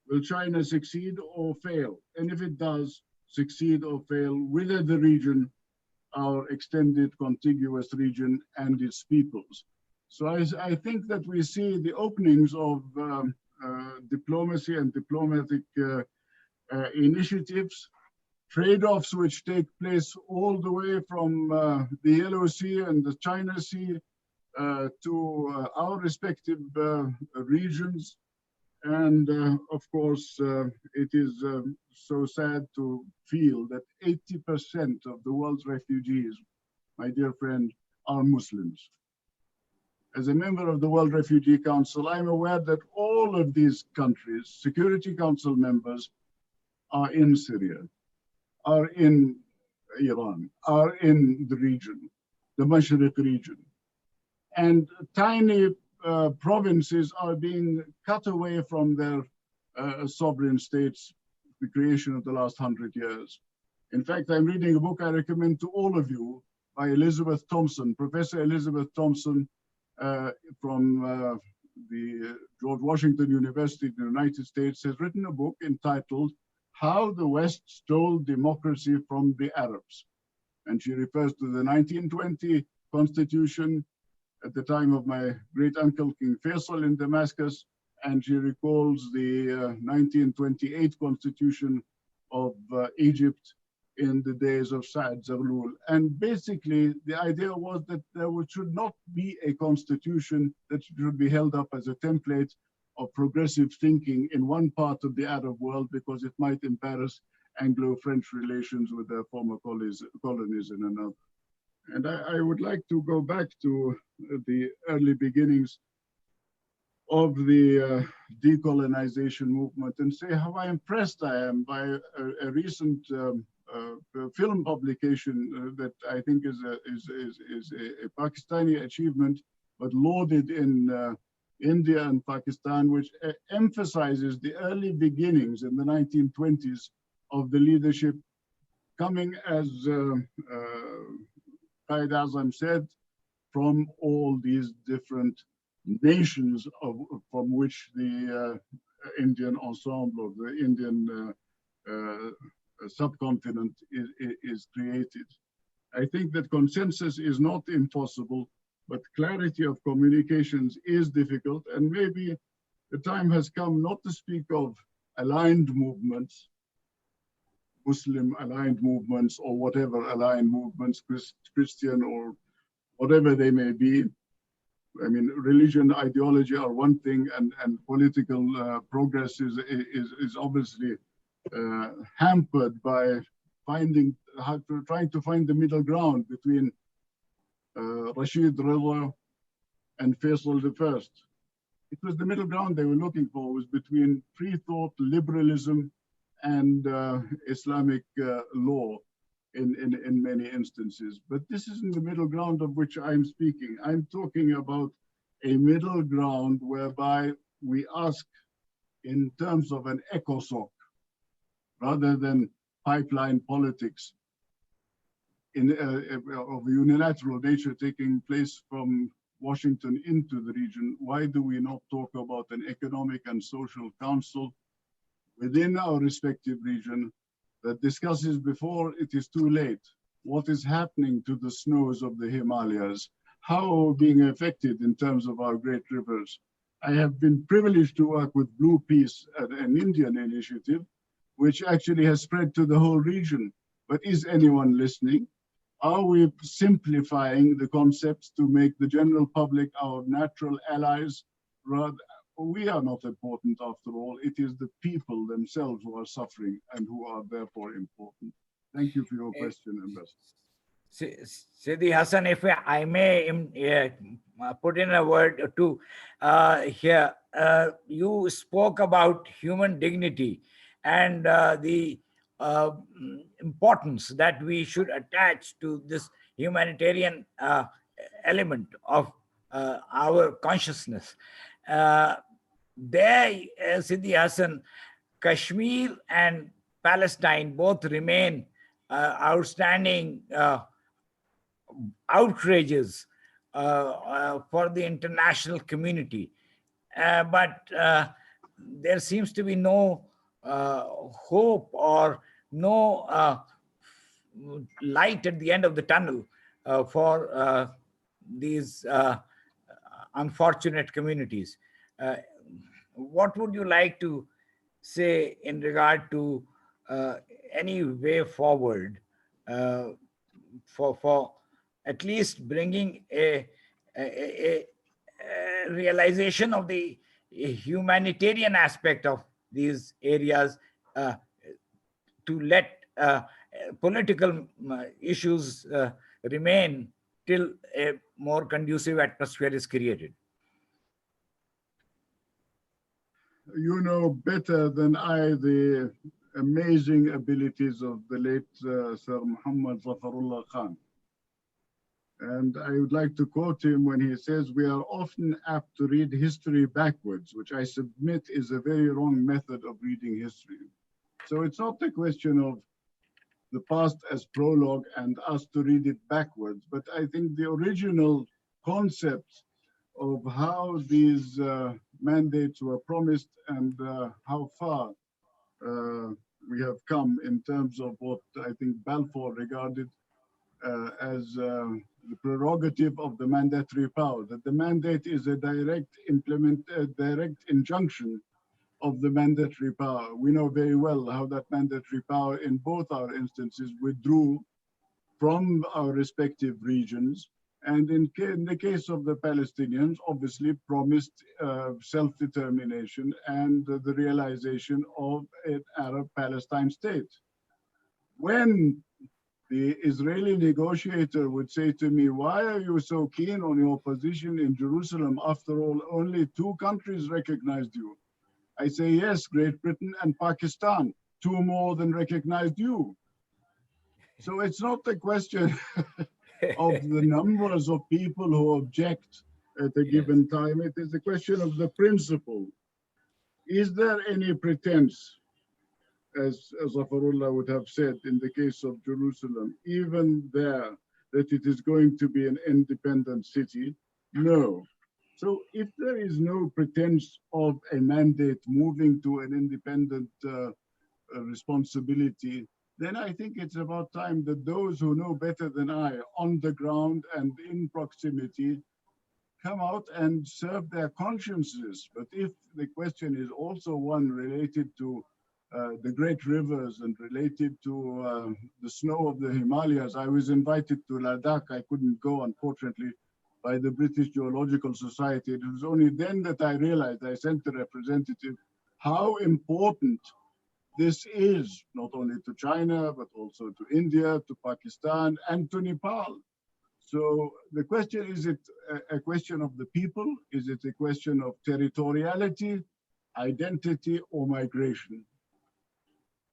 Will China succeed or fail? And if it does succeed or fail, within the region, our extended contiguous region and its peoples. So I think that we see the openings of diplomacy and diplomatic initiatives, trade-offs which take place all the way from the Yellow Sea and the China Sea to our respective regions. And of course, it is so sad to feel that 80% of the world's refugees, my dear friend, are Muslims. As a member of the World Refugee Council, I'm aware that all of these countries, Security Council members, are in Syria, are in Iran, are in the region, the Mashriq region. And tiny provinces are being cut away from their sovereign states, the creation of the last 100 years. In fact, I'm reading a book I recommend to all of you by Elizabeth Thompson. Professor Elizabeth Thompson from the George Washington University in the United States has written a book entitled How the West Stole Democracy from the Arabs. And she refers to the 1920 Constitution at the time of my great uncle King Faisal in Damascus, and she recalls the 1928 Constitution of Egypt in the days of Saad Zaghloul. And basically, the idea was that there should not be a constitution that should be held up as a template of progressive thinking in one part of the Arab world because it might embarrass Anglo-French relations with their former colonies in another. And I would like to go back to the early beginnings of the decolonization movement and say how impressed I am by a recent film publication that I think is a Pakistani achievement, but lauded in India and Pakistan, which emphasizes the early beginnings in the 1920s of the leadership coming, as Qaid Azam said, from all these different nations from which the Indian ensemble or the Indian subcontinent is created. I think that consensus is not impossible, but clarity of communications is difficult, and maybe the time has come not to speak of aligned movements, Muslim aligned movements or whatever aligned movements, Christian or whatever they may be. I mean, religion, ideology are one thing, and political progress is obviously hampered by trying to find the middle ground between Rashid Reza and Faisal I. It was the middle ground they were looking for, was between free thought, liberalism, and Islamic law in many instances. But this isn't the middle ground of which I'm speaking. I'm talking about a middle ground whereby we ask in terms of an Ecosoc, rather than pipeline politics of a unilateral nature taking place from Washington into the region. Why do we not talk about an economic and social council within our respective region that discusses before it is too late what is happening to the snows of the Himalayas, how being affected in terms of our great rivers. I have been privileged to work with Blue Peace, an Indian initiative, which actually has spread to the whole region. But is anyone listening? Are we simplifying the concepts to make the general public our natural allies? We are not important after all. It is the people themselves who are suffering and who are therefore important. Thank you for your question, Ambassador. Sidi Hassan, if I may put in a word or two here. You spoke about human dignity and the importance that we should attach to this humanitarian element of our consciousness. Sidi Hassan, Kashmir and Palestine both remain outstanding outrages for the international community. But there seems to be no hope or no light at the end of the tunnel for these unfortunate communities. What would you like to say in regard to any way forward for at least bringing a realization of the humanitarian aspect of these areas, to let political issues remain till a more conducive atmosphere is created? You know better than I the amazing abilities of the late Sir Muhammad Zafarullah Khan. And I would like to quote him when he says, "We are often apt to read history backwards," which I submit is a very wrong method of reading history. So it's not a question of the past as prologue and us to read it backwards, but I think the original concept of how these mandates were promised and how far we have come in terms of what I think Balfour regarded as the prerogative of the mandatory power, that the mandate is a direct injunction of the mandatory power. We know very well how that mandatory power in both our instances withdrew from our respective regions. And in the case of the Palestinians, obviously promised self-determination and the realization of an Arab Palestine state. When the Israeli negotiator would say to me, "Why are you so keen on your position in Jerusalem? After all, only 2 countries recognized you." I say, "Yes, Great Britain and Pakistan, 2 more than recognized you." So it's not a question of the numbers of people who object at a given time. It is a question of the principle. Is there any pretense, as Zafarullah would have said in the case of Jerusalem, even there, that it is going to be an independent city? No. So if there is no pretense of a mandate moving to an independent responsibility, then I think it's about time that those who know better than I on the ground and in proximity come out and serve their consciences. But if the question is also one related to the great rivers and related to the snow of the Himalayas, I was invited to Ladakh. I couldn't go, unfortunately, by the British Geological Society. It was only then that I realized, I sent a representative, how important this is not only to China, but also to India, to Pakistan, and to Nepal. So the question, is it a question of the people? Is it a question of territoriality, identity, or migration?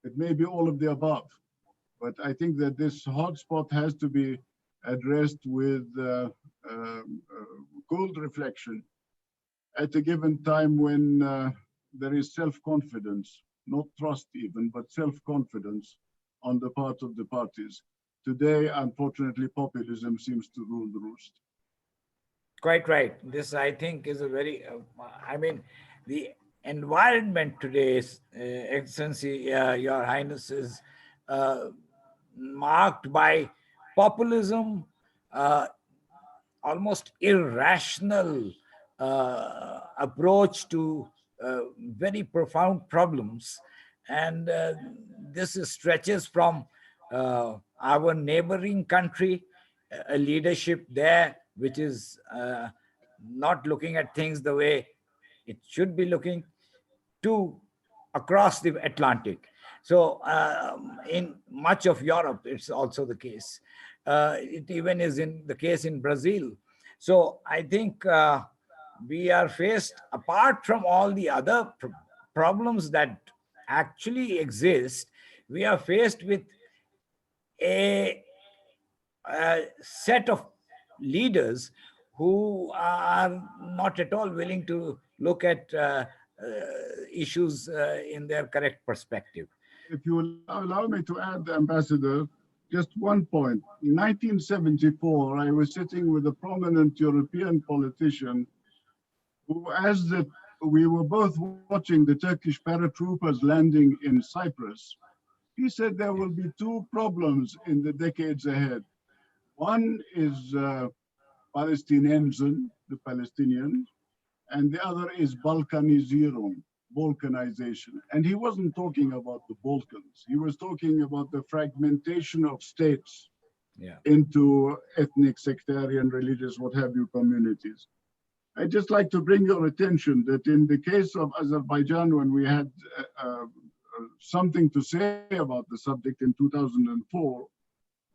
It may be all of the above, but I think that this hotspot has to be addressed with cold reflection at a given time when there is self-confidence, not trust even, but self-confidence on the part of the parties. Today, unfortunately, populism seems to rule the roost. Quite right. This, I think, is a very, I mean, the environment today, is, Excellency, Your Highness, is marked by populism, almost irrational approach to very profound problems. And this stretches from our neighboring country, a leadership there which is not looking at things the way it should be looking, to across the Atlantic. So in much of Europe, it's also the case. It even is in the case in Brazil. So I think we are faced, apart from all the other problems that actually exist, we are faced with a set of leaders who are not at all willing to look at issues in their correct perspective. If you allow me to add, Ambassador, just one point. In 1974, I was sitting with a prominent European politician who, as we were both watching the Turkish paratroopers landing in Cyprus, he said there will be two problems in the decades ahead. One is Palestinians, the Palestinians, and the other is Balkanization. And he wasn't talking about the Balkans. He was talking about the fragmentation of states into ethnic, sectarian, religious, what have you, communities. I'd just like to bring your attention that in the case of Azerbaijan, when we had something to say about the subject in 2004,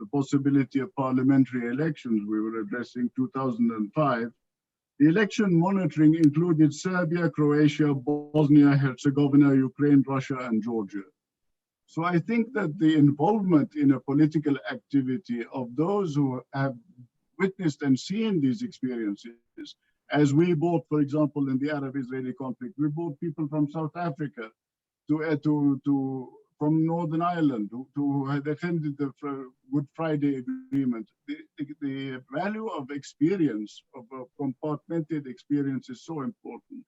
the possibility of parliamentary elections, we were addressing 2005, the election monitoring included Serbia, Croatia, Bosnia, Herzegovina, Ukraine, Russia, and Georgia. So I think that the involvement in a political activity of those who have witnessed and seen these experiences, as we brought, for example, in the Arab-Israeli conflict, we brought people from South Africa from Northern Ireland who had attended the Good Friday Agreement. The value of experience, of a compartmented experience, is so important.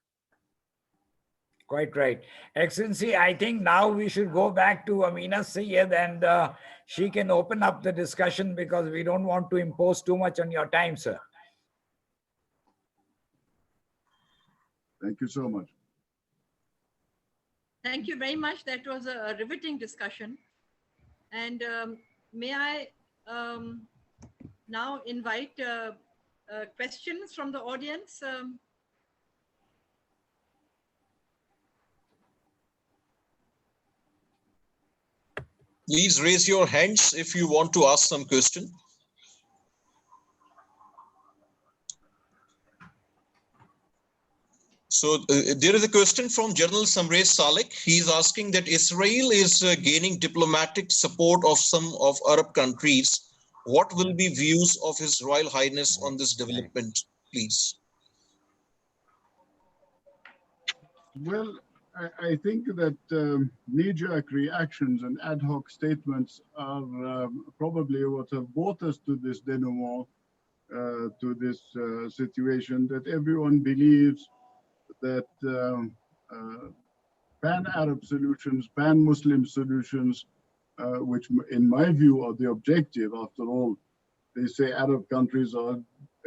Quite right. Excellency, I think now we should go back to Amina Syed, and she can open up the discussion, because we don't want to impose too much on your time, sir. Thank you so much. Thank you very much. That was a riveting discussion. And may I now invite questions from the audience? Please raise your hands if you want to ask some question. So there is a question from General Samresh Salek. He is asking that Israel is gaining diplomatic support of some of Arab countries. What will be views of His Royal Highness on this development, please? Well, I think that knee-jerk reactions and ad hoc statements are probably what have brought us to this denouement, to this situation, that everyone believes that pan-Arab solutions, pan-Muslim solutions, which in my view are the objective. After all, they say Arab countries are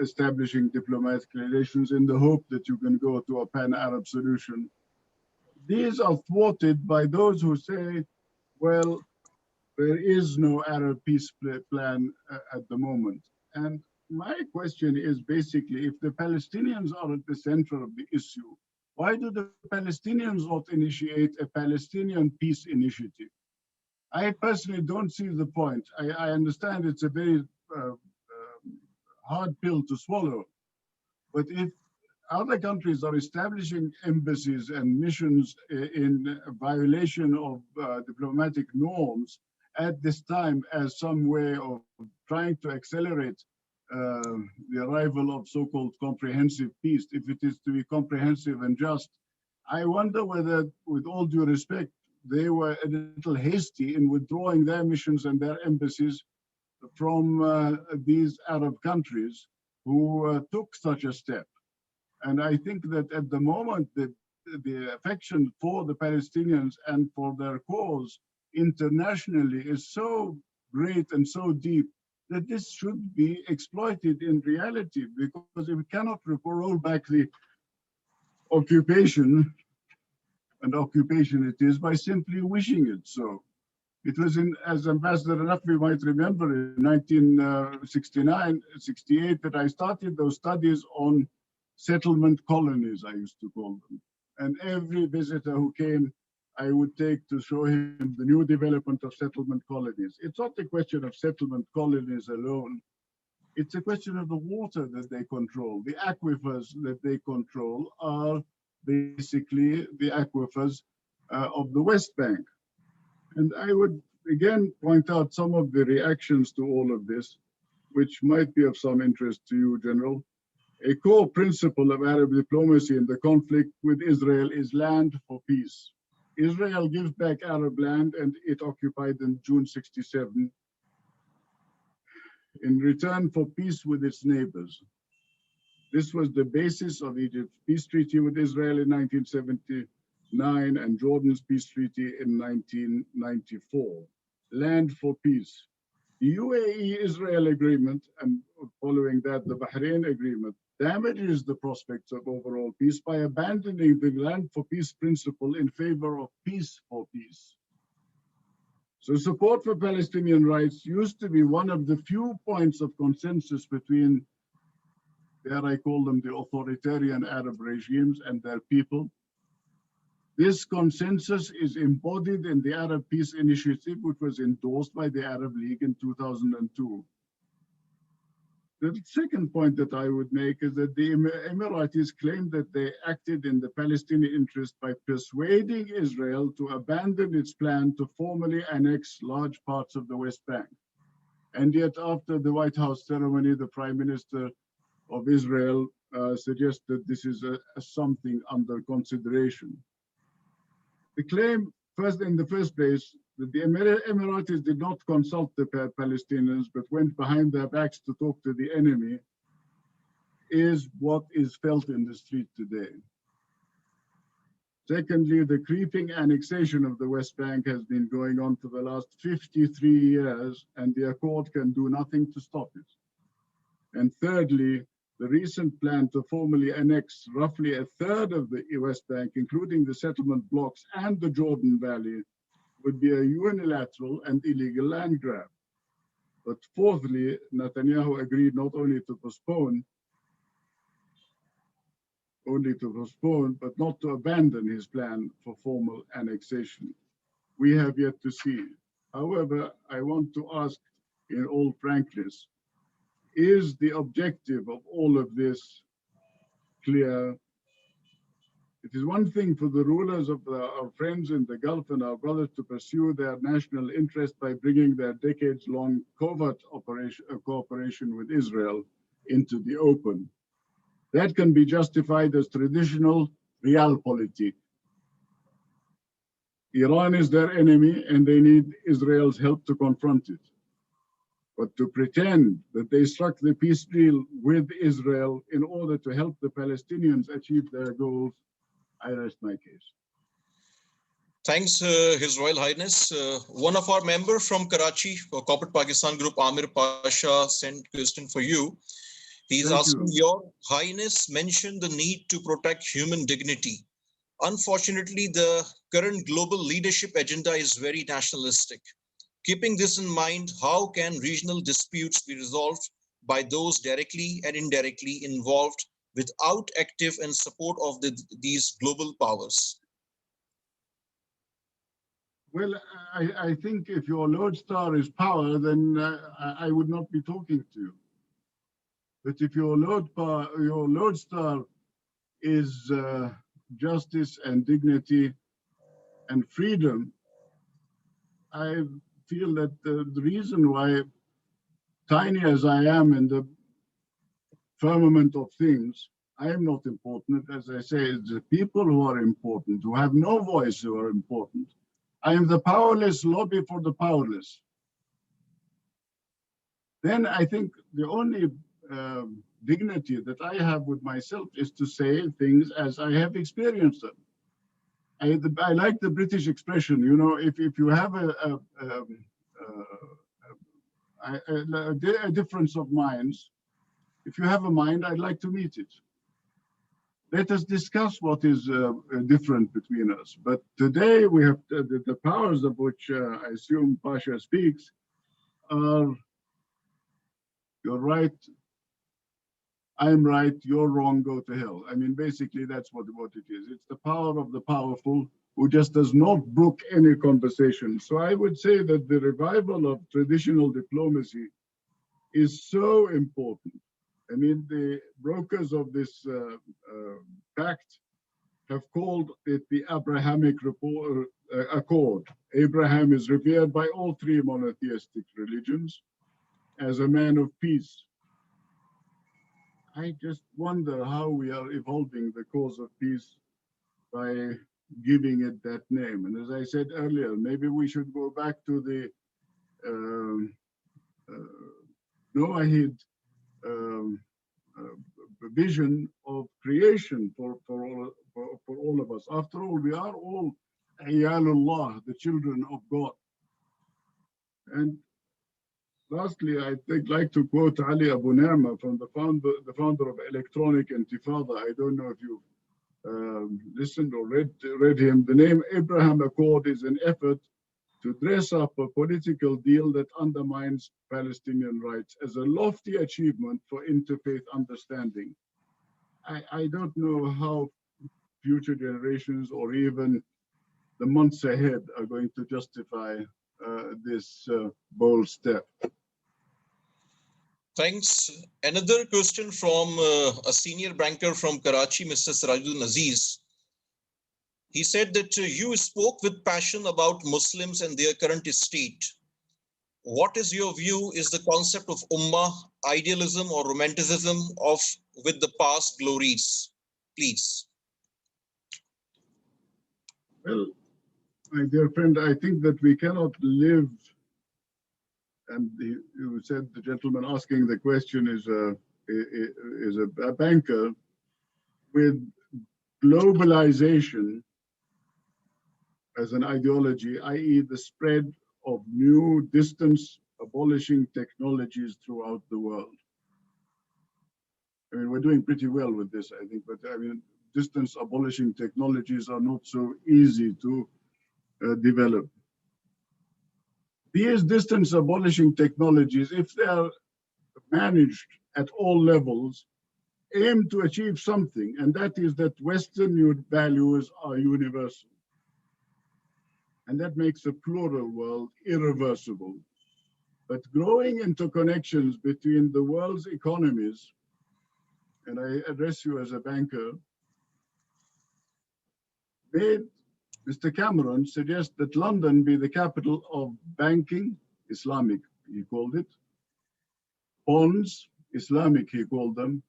establishing diplomatic relations in the hope that you can go to a pan-Arab solution. These are thwarted by those who say, well, there is no Arab peace plan at the moment. And my question is basically, if the Palestinians are at the center of the issue, Why do the Palestinians not initiate a Palestinian peace initiative? I personally don't see the point. I understand it's a very hard pill to swallow, but if other countries are establishing embassies and missions in violation of diplomatic norms at this time as some way of trying to accelerate the arrival of so-called comprehensive peace, if it is to be comprehensive and just, I wonder whether, with all due respect, they were a little hasty in withdrawing their missions and their embassies from these Arab countries who took such a step. And I think that at the moment, the affection for the Palestinians and for their cause internationally is so great and so deep that this should be exploited in reality, because we cannot roll back the occupation, and occupation it is, by simply wishing it so. It was as Ambassador Nafi might remember, in 1969, 68, that I started those studies on settlement colonies, I used to call them. And every visitor who came, I would take to show him the new development of settlement colonies. It's not a question of settlement colonies alone. It's a question of the water that they control. The aquifers that they control are basically the aquifers of the West Bank. And I would again point out some of the reactions to all of this, which might be of some interest to you, General. A core principle of Arab diplomacy in the conflict with Israel is land for peace. Israel gives back Arab land, and it occupied in June 67, in return for peace with its neighbors. This was the basis of Egypt's peace treaty with Israel in 1979 and Jordan's peace treaty in 1994. Land for peace. The UAE-Israel agreement, and following that, the Bahrain agreement, damages the prospects of overall peace by abandoning the land for peace principle in favor of peace for peace. So support for Palestinian rights used to be one of the few points of consensus between, there I call them the authoritarian Arab regimes and their people. This consensus is embodied in the Arab Peace Initiative, which was endorsed by the Arab League in 2002. The second point that I would make is that the Emiratis claim that they acted in the Palestinian interest by persuading Israel to abandon its plan to formally annex large parts of the West Bank. And yet, after the White House ceremony, the Prime Minister of Israel suggested this is something under consideration. The claim, in the first place, that the Emiratis did not consult the Palestinians but went behind their backs to talk to the enemy, is what is felt in the street today. Secondly, the creeping annexation of the West Bank has been going on for the last 53 years, and the Accord can do nothing to stop it. And thirdly, the recent plan to formally annex roughly a third of the West Bank, including the settlement blocks and the Jordan Valley, would be a unilateral and illegal land grab. But fourthly, Netanyahu agreed not only to postpone, but not to abandon his plan for formal annexation. We have yet to see. However, I want to ask in all frankness, is the objective of all of this clear? It is one thing for the rulers of our friends in the Gulf and our brothers to pursue their national interest by bringing their decades-long covert cooperation with Israel into the open. That can be justified as traditional realpolitik. Iran is their enemy and they need Israel's help to confront it. But to pretend that they struck the peace deal with Israel in order to help the Palestinians achieve their goals, I rest my case. Thanks, His Royal Highness. One of our members from Karachi, Corporate Pakistan Group, Amir Pasha, sent a question for you. He's asking, Your Highness mentioned the need to protect human dignity. Unfortunately, the current global leadership agenda is very nationalistic. Keeping this in mind, how can regional disputes be resolved by those directly and indirectly involved without active and support of these global powers? Well, I think if your lodestar is power, then I would not be talking to you. But if your lodestar is justice and dignity and freedom, I feel that the reason why, tiny as I am in the firmament of things, I am not important. As I say, it's the people who are important, who have no voice, who are important. I am the powerless lobby for the powerless. Then I think the only dignity that I have with myself is to say things as I have experienced them. I like the British expression, you know, if you have a difference of minds, if you have a mind, I'd like to meet it. Let us discuss what is different between us. But today we have the powers of which I assume Pasha speaks are, you're right, I'm right, you're wrong, go to hell. I mean, basically that's what it is. It's the power of the powerful who just does not brook any conversation. So I would say that the revival of traditional diplomacy is so important. I mean, the brokers of this pact have called it the Abrahamic Accord. Abraham is revered by all three monotheistic religions as a man of peace. I just wonder how we are evolving the cause of peace by giving it that name. And as I said earlier, maybe we should go back to the Noahide vision of creation for all of us. After all, we are all Ayalullah, the children of God. And lastly, I'd like to quote Ali Abu Ni'ma from the founder of Electronic Intifada. I don't know if you've listened or read him. The name Abraham Accord is an effort to dress up a political deal that undermines Palestinian rights as a lofty achievement for interfaith understanding. I don't know how future generations or even the months ahead are going to justify this bold step. Thanks. Another question from a senior banker from Karachi, Mr. Sirajul Aziz. He said that you spoke with passion about Muslims and their current state. What is your view is the concept of ummah, idealism or romanticism of with the past glories? Please. Well, my dear friend, I think that we cannot live, and you said the gentleman asking the question is a banker, with globalization as an ideology, i.e. the spread of new distance abolishing technologies throughout the world. I mean, we're doing pretty well with this, I think, but I mean, distance abolishing technologies are not so easy to develop. These distance abolishing technologies, if they are managed at all levels, aim to achieve something, and that is that Western values are universal. And that makes a plural world irreversible. But growing interconnections between the world's economies, and I address you as a banker, made Mr. Cameron suggest that London be the capital of banking, Islamic, he called it, bonds, Islamic, he called them.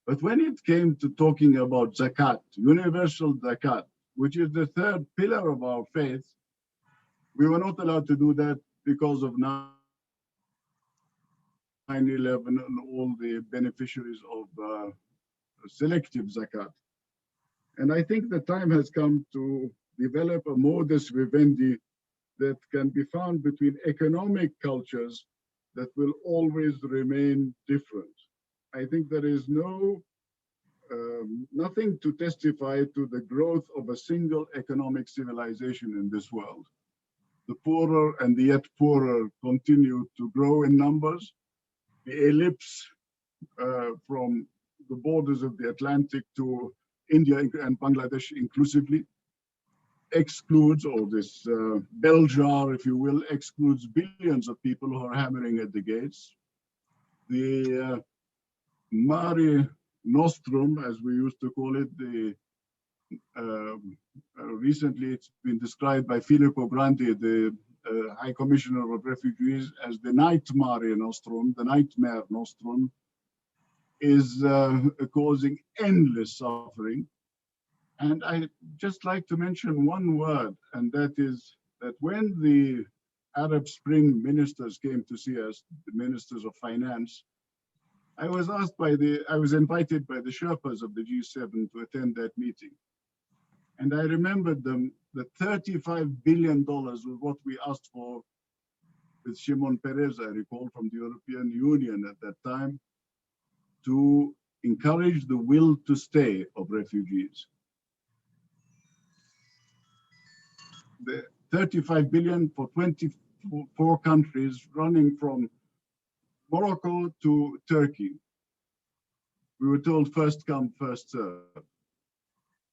But when it came to talking about zakat, universal zakat, which is the third pillar of our faith, we were not allowed to do that because of 9/11 and all the beneficiaries of selective zakat. And I think the time has come to develop a modus vivendi that can be found between economic cultures that will always remain different. I think there is nothing to testify to the growth of a single economic civilization in this world. The poorer and the yet poorer continue to grow in numbers. The ellipse from the borders of the Atlantic to India and Bangladesh inclusively, excludes, or this bell jar, if you will, excludes billions of people who are hammering at the gates. The Mare Nostrum, as we used to call it, recently it's been described by Filippo Grandi, the High Commissioner of Refugees, as the Night Mare Nostrum, the Nightmare Nostrum, is causing endless suffering. And I just like to mention one word, and that is that when the Arab Spring ministers came to see us, the ministers of finance, I was invited by the Sherpas of the G7 to attend that meeting. And I remembered them that $35 billion was what we asked for with Shimon Peres, I recall, from the European Union at that time, to encourage the will to stay of refugees. The 35 billion for 24 countries running from Morocco to Turkey. We were told first come, first serve.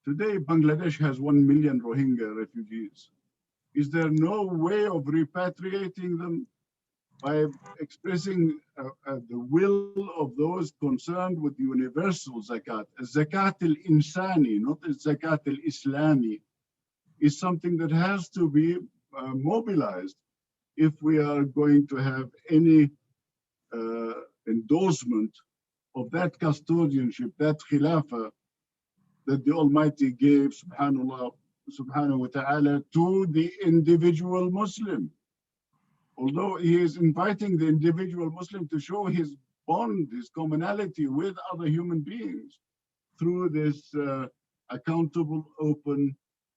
Today, Bangladesh has 1 million Rohingya refugees. Is there no way of repatriating them by expressing the will of those concerned with universal zakat? Zakat al-insani, not zakat al-islami, is something that has to be mobilized if we are going to have any endorsement of that custodianship, that khilafah that the Almighty gave, subhanallah, subhanahu wa ta'ala, to the individual Muslim. Although he is inviting the individual Muslim to show his bond, his commonality with other human beings through this accountable, open,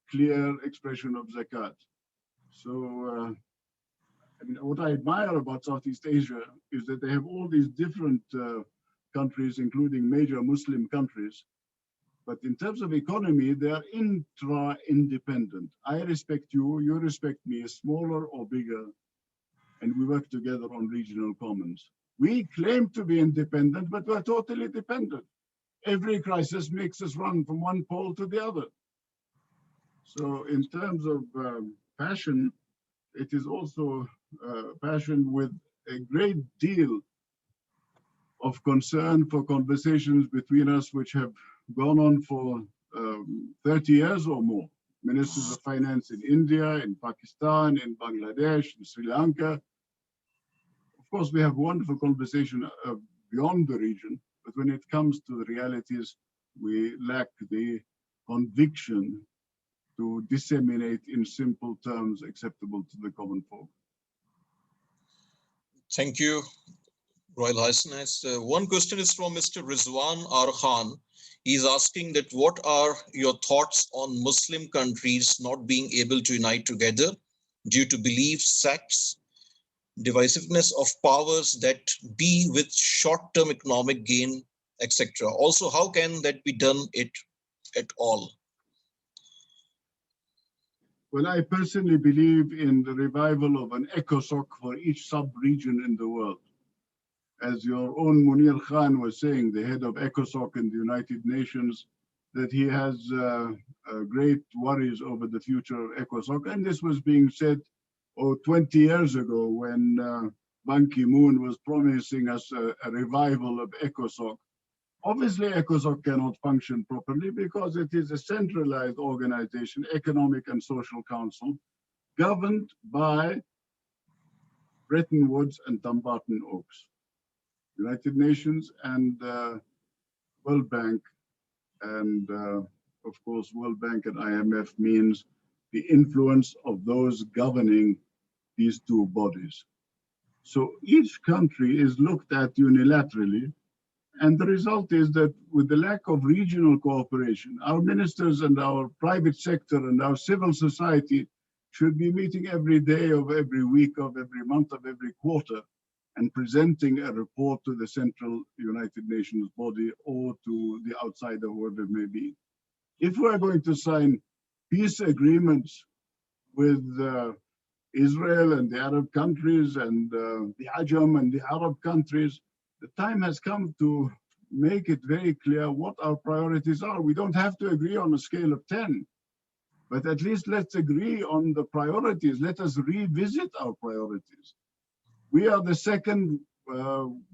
clear expression of zakat. So, I mean, what I admire about Southeast Asia is that they have all these different countries, including major Muslim countries. But in terms of economy, they are intra-independent. I respect you, you respect me, smaller or bigger, and we work together on regional commons. We claim to be independent, but we're totally dependent. Every crisis makes us run from one pole to the other. So in terms of passion, it is also passion with a great deal of concern for conversations between us, which have gone on for 30 years or more. Ministers of finance in India, in Pakistan, in Bangladesh, in Sri Lanka. Of course, we have wonderful conversation beyond the region, but when it comes to the realities, we lack the conviction to disseminate in simple terms acceptable to the common folk. Thank you, Royal Highness. One question is from Mr. Rizwan R. Khan. He's asking that what are your thoughts on Muslim countries not being able to unite together due to beliefs, sects, divisiveness of powers that be with short-term economic gain, etc. Also, how can that be done at all? Well, I personally believe in the revival of an ECOSOC for each sub-region in the world. As your own Munir Khan was saying, the head of ECOSOC in the United Nations, that he has great worries over the future of ECOSOC. And this was being said 20 years ago when Ban Ki-moon was promising us a revival of ECOSOC. Obviously, ECOSOC cannot function properly because it is a centralized organization, Economic and Social Council, governed by Bretton Woods and Dumbarton Oaks. United Nations and World Bank, and of course, World Bank and IMF means the influence of those governing these two bodies. So each country is looked at unilaterally, and the result is that with the lack of regional cooperation, our ministers and our private sector and our civil society should be meeting every day of every week of every month of every quarter and presenting a report to the central United Nations body or to the outsider, whoever it may be. If we're going to sign peace agreements with Israel and the Arab countries and the Ajam and the Arab countries, the time has come to make it very clear what our priorities are. We don't have to agree on a scale of 10, but at least let's agree on the priorities. Let us revisit our priorities. We are the second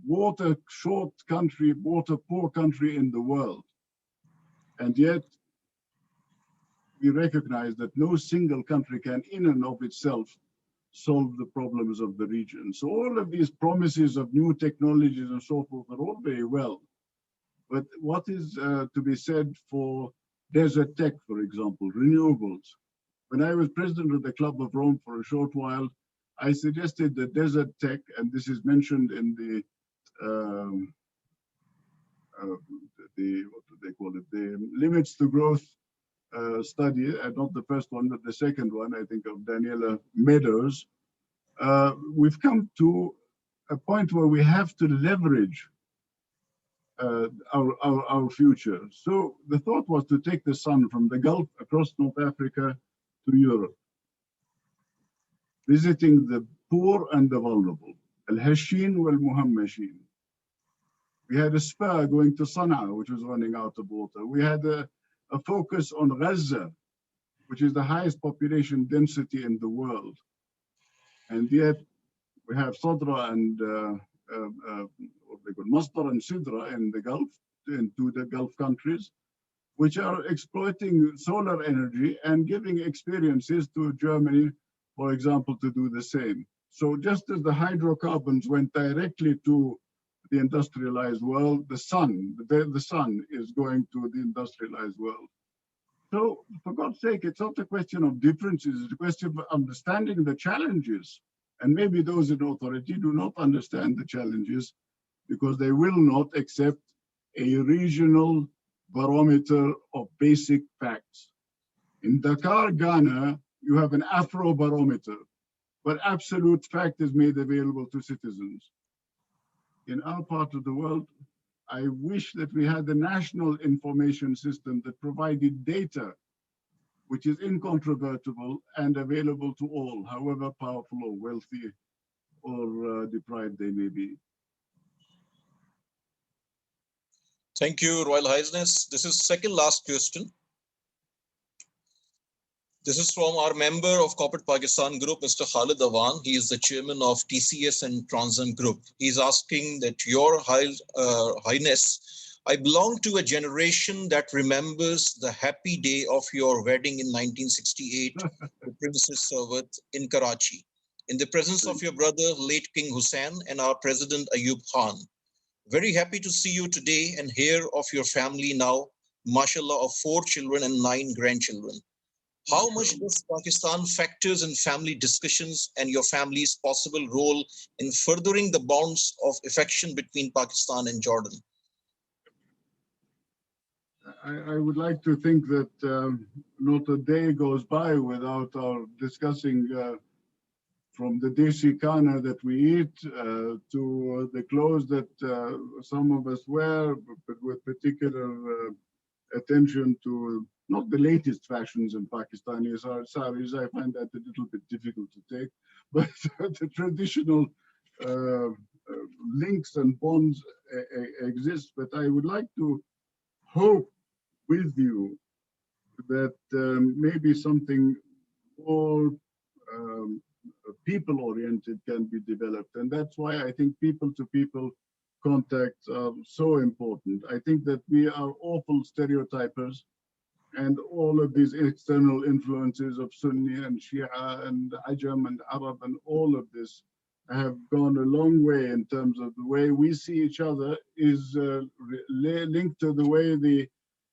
water short country, water poor country in the world. And yet we recognize that no single country can in and of itself solve the problems of the region. So all of these promises of new technologies and so forth are all very well. But what is to be said for desert tech, for example, renewables? When I was president of the Club of Rome for a short while, I suggested that desert tech, and this is mentioned in the what do they call it, the limits to growth study, not the first one, but the second one, I think, of Daniela Meadows. We've come to a point where we have to leverage our future. So the thought was to take the sun from the Gulf across North Africa to Europe, visiting the poor and the vulnerable, al-Hashin wal-Muhammashin. We had a spur going to Sana'a, which was running out of water. We had a focus on Gaza, which is the highest population density in the world. And yet we have Sadra and what they call Masdar and Sidra in the Gulf, into the Gulf countries, which are exploiting solar energy and giving experiences to Germany, for example, to do the same. So just as the hydrocarbons went directly to the industrialized world, the sun is going to the industrialized world. So for God's sake, it's not a question of differences, it's a question of understanding the challenges. And maybe those in authority do not understand the challenges because they will not accept a regional barometer of basic facts. In Dakar, Ghana, you have an Afro barometer, but absolute fact is made available to citizens. In our part of the world, I wish that we had a national information system that provided data which is incontrovertible and available to all, however powerful or wealthy or deprived they may be. Thank you, Royal Highness. This is second last question. This is from our member of Corporate Pakistan Group, Mr. Khalid Awan. He is the chairman of TCS and Transam Group. He's asking that Your Highness, I belong to a generation that remembers the happy day of your wedding in 1968 with Princess Sarwat in Karachi, in the presence of your brother, late King Hussain, and our President Ayub Khan. Very happy to see you today and hear of your family now, mashallah, of 4 children and 9 grandchildren. How much does Pakistan factors in family discussions and your family's possible role in furthering the bonds of affection between Pakistan and Jordan? I would like to think that not a day goes by without our discussing from the desi khana that we eat to the clothes that some of us wear, but with particular attention to not the latest fashions in Pakistani saris. I find that a little bit difficult to take, but the traditional links and bonds exist. But I would like to hope with you that maybe something more people-oriented can be developed. And that's why I think people-to-people contacts are so important. I think that we are awful stereotypers, and all of these external influences of Sunni and Shia and Ajam and Arab and all of this have gone a long way in terms of the way we see each other is linked to the way the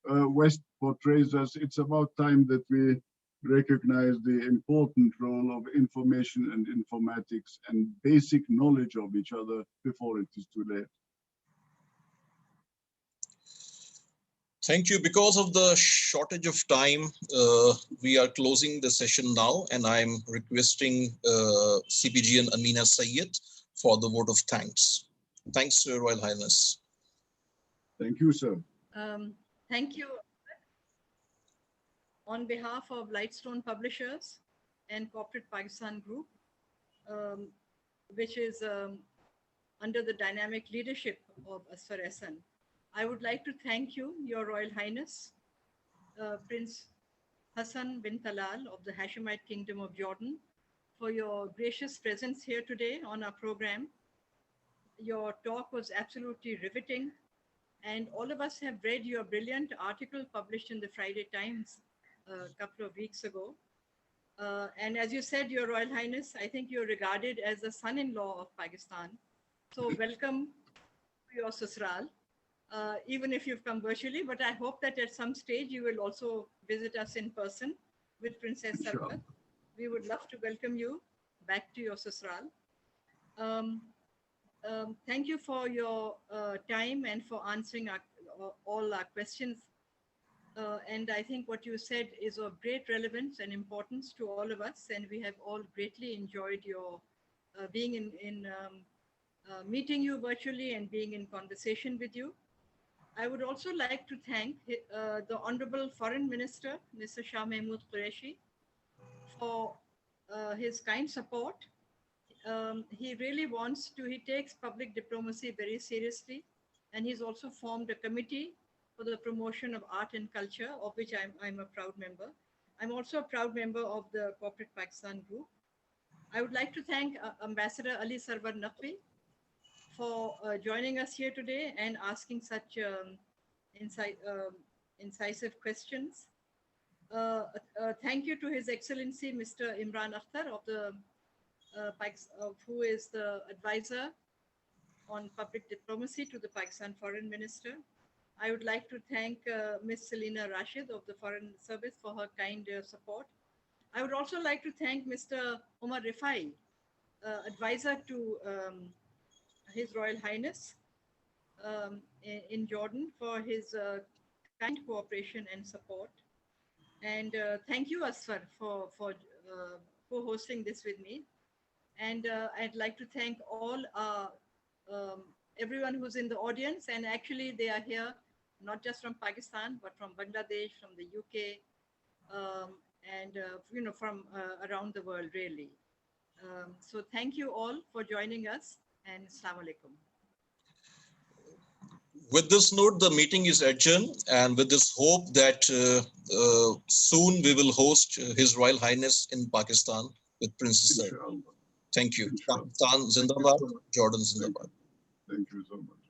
West portrays us. It's about time that we recognize the important role of information and informatics and basic knowledge of each other before it is too late. Thank you. Because of the shortage of time, we are closing the session now, and I'm requesting CPG and Amina Sayyid for the vote of thanks. Thanks, Royal Highness. Thank you, sir. Thank you. On behalf of Lightstone Publishers and Corporate Pakistan Group, which is under the dynamic leadership of Asfar Hassan, I would like to thank you, Your Royal Highness, Prince Hassan bin Talal of the Hashemite Kingdom of Jordan, for your gracious presence here today on our program. Your talk was absolutely riveting, and all of us have read your brilliant article published in the Friday Times a couple of weeks ago. And as you said, Your Royal Highness, I think you're regarded as the son-in-law of Pakistan. So welcome to your Susral, even if you've come virtually, but I hope that at some stage you will also visit us in person with Princess Sarvan. We would love to welcome you back to your Susral. Thank you for your time and for answering all our questions. And I think what you said is of great relevance and importance to all of us. And we have all greatly enjoyed your being in meeting you virtually and being in conversation with you. I would also like to thank the Honorable Foreign Minister, Mr. Shah Mahmood Qureshi, for his kind support. He really he takes public diplomacy very seriously, and he's also formed a committee for the promotion of art and culture, of which I'm a proud member. I'm also a proud member of the Corporate Pakistan Group. I would like to thank Ambassador Ali Sarvan Nafi for joining us here today and asking such incisive questions. Thank you to His Excellency Mr. Imran Akhtar of the who is the advisor on public diplomacy to the Pakistan Foreign Minister. I would like to thank Ms. Selina Rashid of the Foreign Service for her kind support. I would also like to thank Mr. Omar Rifai, advisor to His Royal Highness in Jordan, for his kind cooperation and support. And thank you, Asfar, for hosting this with me. And I'd like to thank all everyone who's in the audience. And actually, they are here not just from Pakistan, but from Bangladesh, from the UK, and from around the world, really. So thank you all for joining us, and Assalamu alaikum. With this note, the meeting is adjourned, and with this hope that soon we will host His Royal Highness in Pakistan with Princess Sarvan. Thank you. Pakistan Zindabad, Jordan Zindabad. Thank you so much.